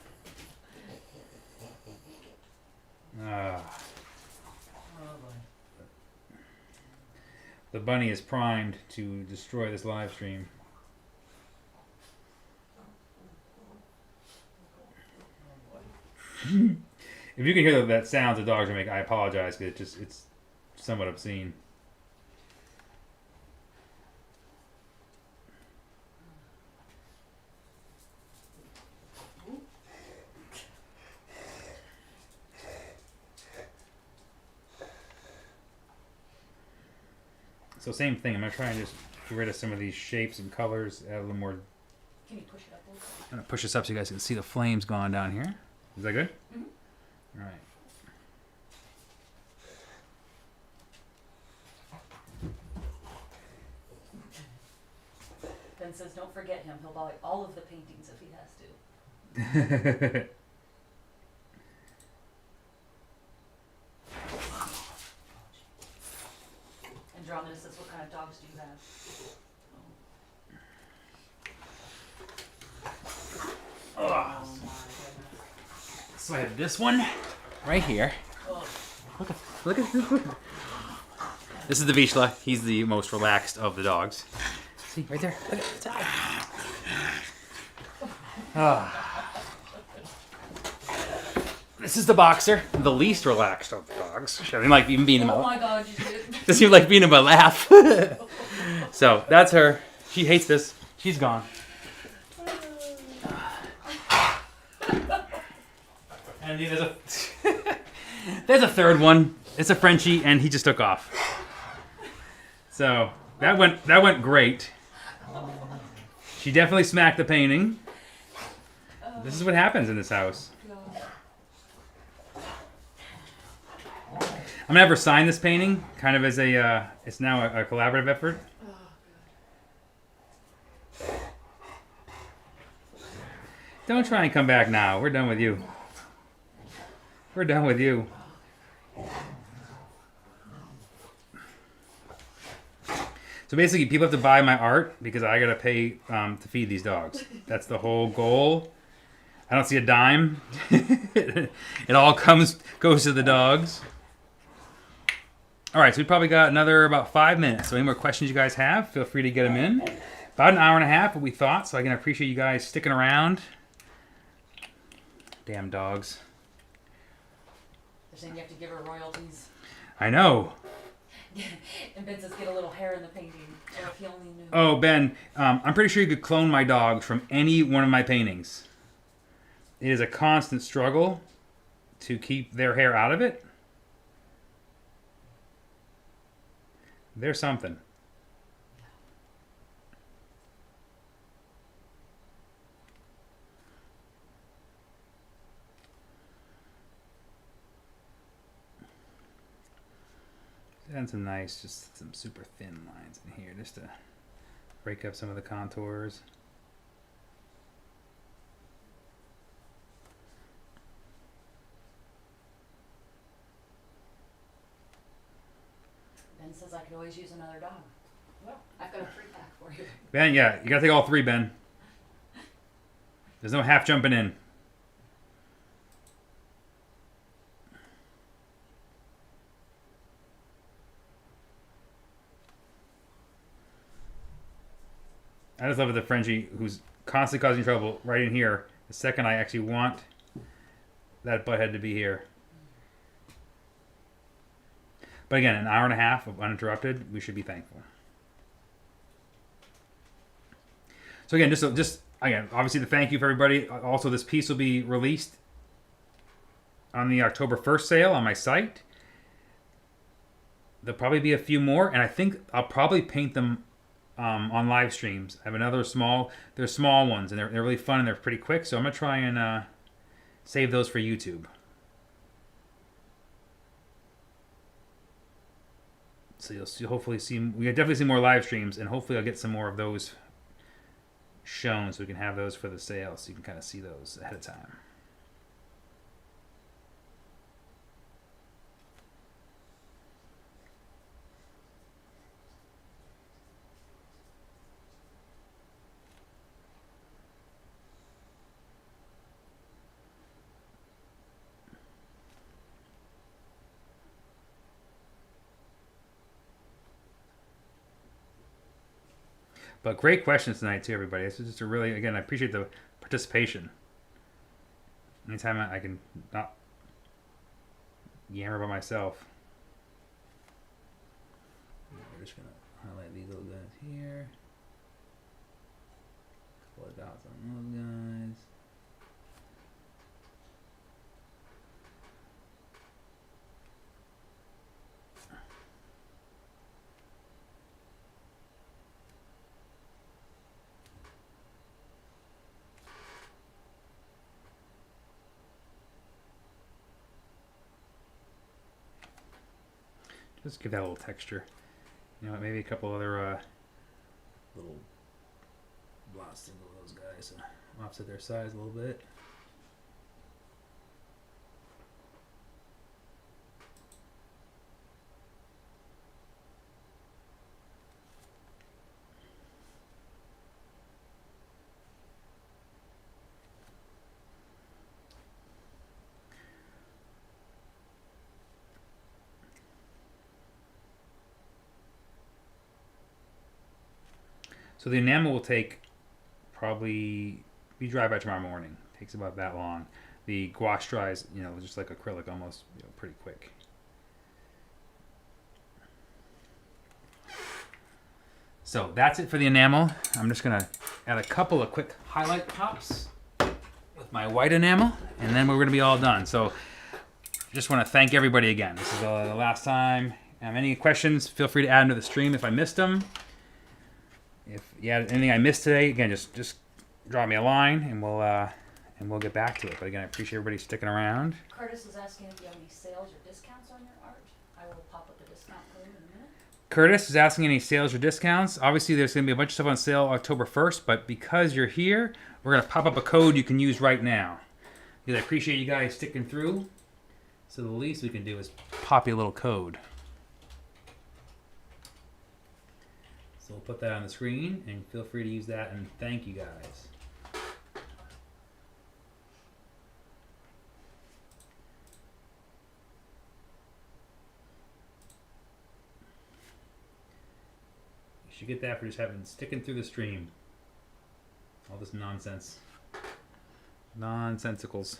Oh boy. The bunny is primed to destroy this live stream. If you can hear that sounds the dogs are making, I apologize because it's somewhat obscene. So same thing. I'm gonna try and just get rid of some of these shapes and colors, add a little more. Can you push it up a little bit? I'm gonna push this up so you guys can see the flames going down here. Is that good? Mhm. All right. Ben says, don't forget him. He'll buy all of the paintings if he has to. Andromeda says, what kind of dogs do you have? Oh my goodness. So I have this one right here. Oh. Look at this one. This is the Vishla. He's the most relaxed of the dogs. See, right there. Look at that. This is the boxer, the least relaxed of the dogs. She doesn't like even being in Oh my my god, you did. doesn't even like being in my lap. So that's her. She hates this. She's gone. And there's a there's a third one. It's a Frenchie, and he just took off. So that went great. She definitely smacked the painting. This is what happens in this house. I'm gonna have her sign this painting, kind of as a. It's now a collaborative effort. Don't try and come back now. We're done with you. We're done with you. So basically, people have to buy my art because I gotta pay to feed these dogs. That's the whole goal. I don't see a dime. It all goes to the dogs. All right, so we probably got another about 5 minutes. So any more questions you guys have, feel free to get them in. About an hour and a half, what we thought. So I can appreciate you guys sticking around. Damn dogs. They're saying you have to give her royalties. I know. And Ben says get a little hair in the painting. Or if he only knew. Oh, Ben, I'm pretty sure you could clone my dog from any one of my paintings. It is a constant struggle to keep their hair out of it. There's something. And some nice, just some super thin lines in here, just to break up some of the contours. Ben says I could always use another dog. Well, I've got a 3-pack for you. Ben, yeah, you gotta take all 3, Ben. There's no half jumping in. I just love it, the Frenchie who's constantly causing trouble right in here. The second I actually want that butthead to be here. But again, an hour and a half of uninterrupted, we should be thankful. So again, just again, obviously the thank you for everybody. Also, this piece will be released on the October 1st sale on my site. There'll probably be a few more, and I think I'll probably paint them on live streams. I have another they're small ones, and they're really fun and they're pretty quick. So I'm gonna try and save those for YouTube. So you'll hopefully see. We definitely see more live streams, and hopefully I'll get some more of those shown, so we can have those for the sale, so you can kind of see those ahead of time. But great questions tonight too, everybody. This is just a really, again, I appreciate the participation. Anytime I can not yammer by myself. We're just gonna highlight these little guys here. Couple of dots on those guys. Just give that a little texture. You know, maybe a couple other little blasting of those guys to offset their size a little bit. So the enamel will take probably, be dry by tomorrow morning. Takes about that long. The gouache dries, you know, just like acrylic almost, you know, pretty quick. So that's it for the enamel. I'm just gonna add a couple of quick highlight pops with my white enamel, and then we're gonna be all done. So just want to thank everybody again. This is the last time. Any questions, feel free to add them to the stream if I missed them. If you had anything I missed today, again, just drop me a line and we'll get back to it. But again, I appreciate everybody sticking around. Curtis is asking if you have any sales or discounts on your art. I will pop up a discount code in a minute. Curtis is asking any sales or discounts. Obviously, there's going to be a bunch of stuff on sale October 1st, but because you're here, we're going to pop up a code you can use right now. Because I appreciate you guys sticking through. So the least we can do is pop you a little code. So we'll put that on the screen, and feel free to use that, and thank you guys. You should get that for just sticking through the stream. All this nonsense. Nonsensicals.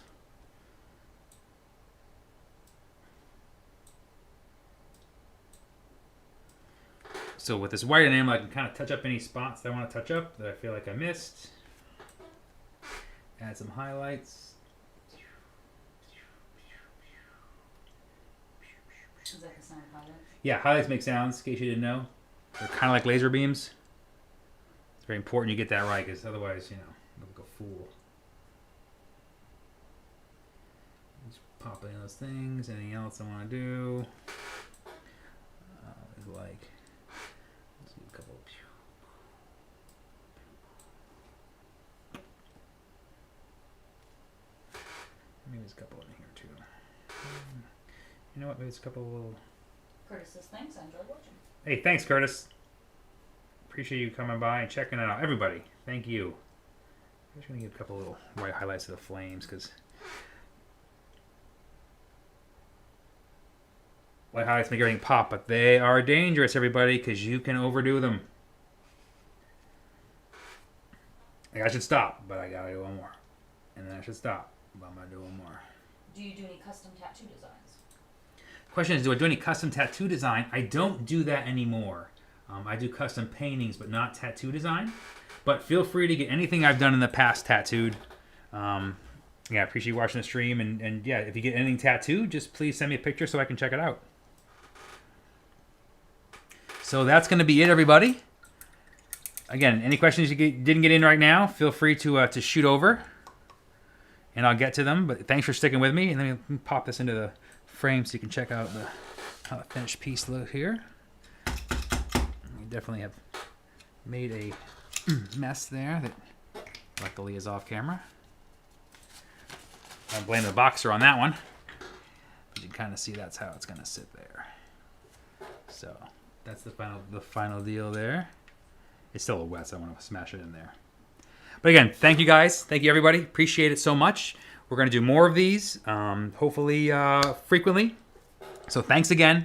So with this white enamel, I can kind of touch up any spots that I want to touch up that I feel like I missed. Add some highlights. Is that the sound of highlights? Yeah, highlights make sounds, in case you didn't know. They're kind of like laser beams. It's very important you get that right, because otherwise, you know, you look like a fool. Just pop in those things. Anything else I want to do? Is like... a couple. Maybe there's a couple in here too. You know what? Maybe there's a couple of little. Curtis says thanks. I enjoyed watching. Hey, thanks, Curtis. Appreciate you coming by and checking it out. Everybody, thank you. I'm just gonna give a couple little white highlights of the flames because white highlights make everything pop, but they are dangerous, everybody, because you can overdo them. Like I should stop, but I gotta do one more. And then I should stop, but I'm gonna do one more. Do you do any custom tattoo designs? Question is, do I do any custom tattoo design? I don't do that anymore. I do custom paintings, but not tattoo design. But feel free to get anything I've done in the past tattooed. Yeah, I appreciate you watching the stream. And yeah, if you get anything tattooed, just please send me a picture so I can check it out. So that's going to be it, everybody. Again, any questions you didn't get in right now, feel free to shoot over. And I'll get to them. But thanks for sticking with me. And let me pop this into the frame so you can check out how the finished piece looks here. We definitely have made a mess there that luckily is off camera. I blame the boxer on that one. But you can kind of see that's how it's going to sit there. So that's the final deal there. It's still a little wet, so I want to smash it in there. But again, thank you guys. Thank you, everybody. Appreciate it so much. We're going to do more of these, hopefully frequently. So thanks again.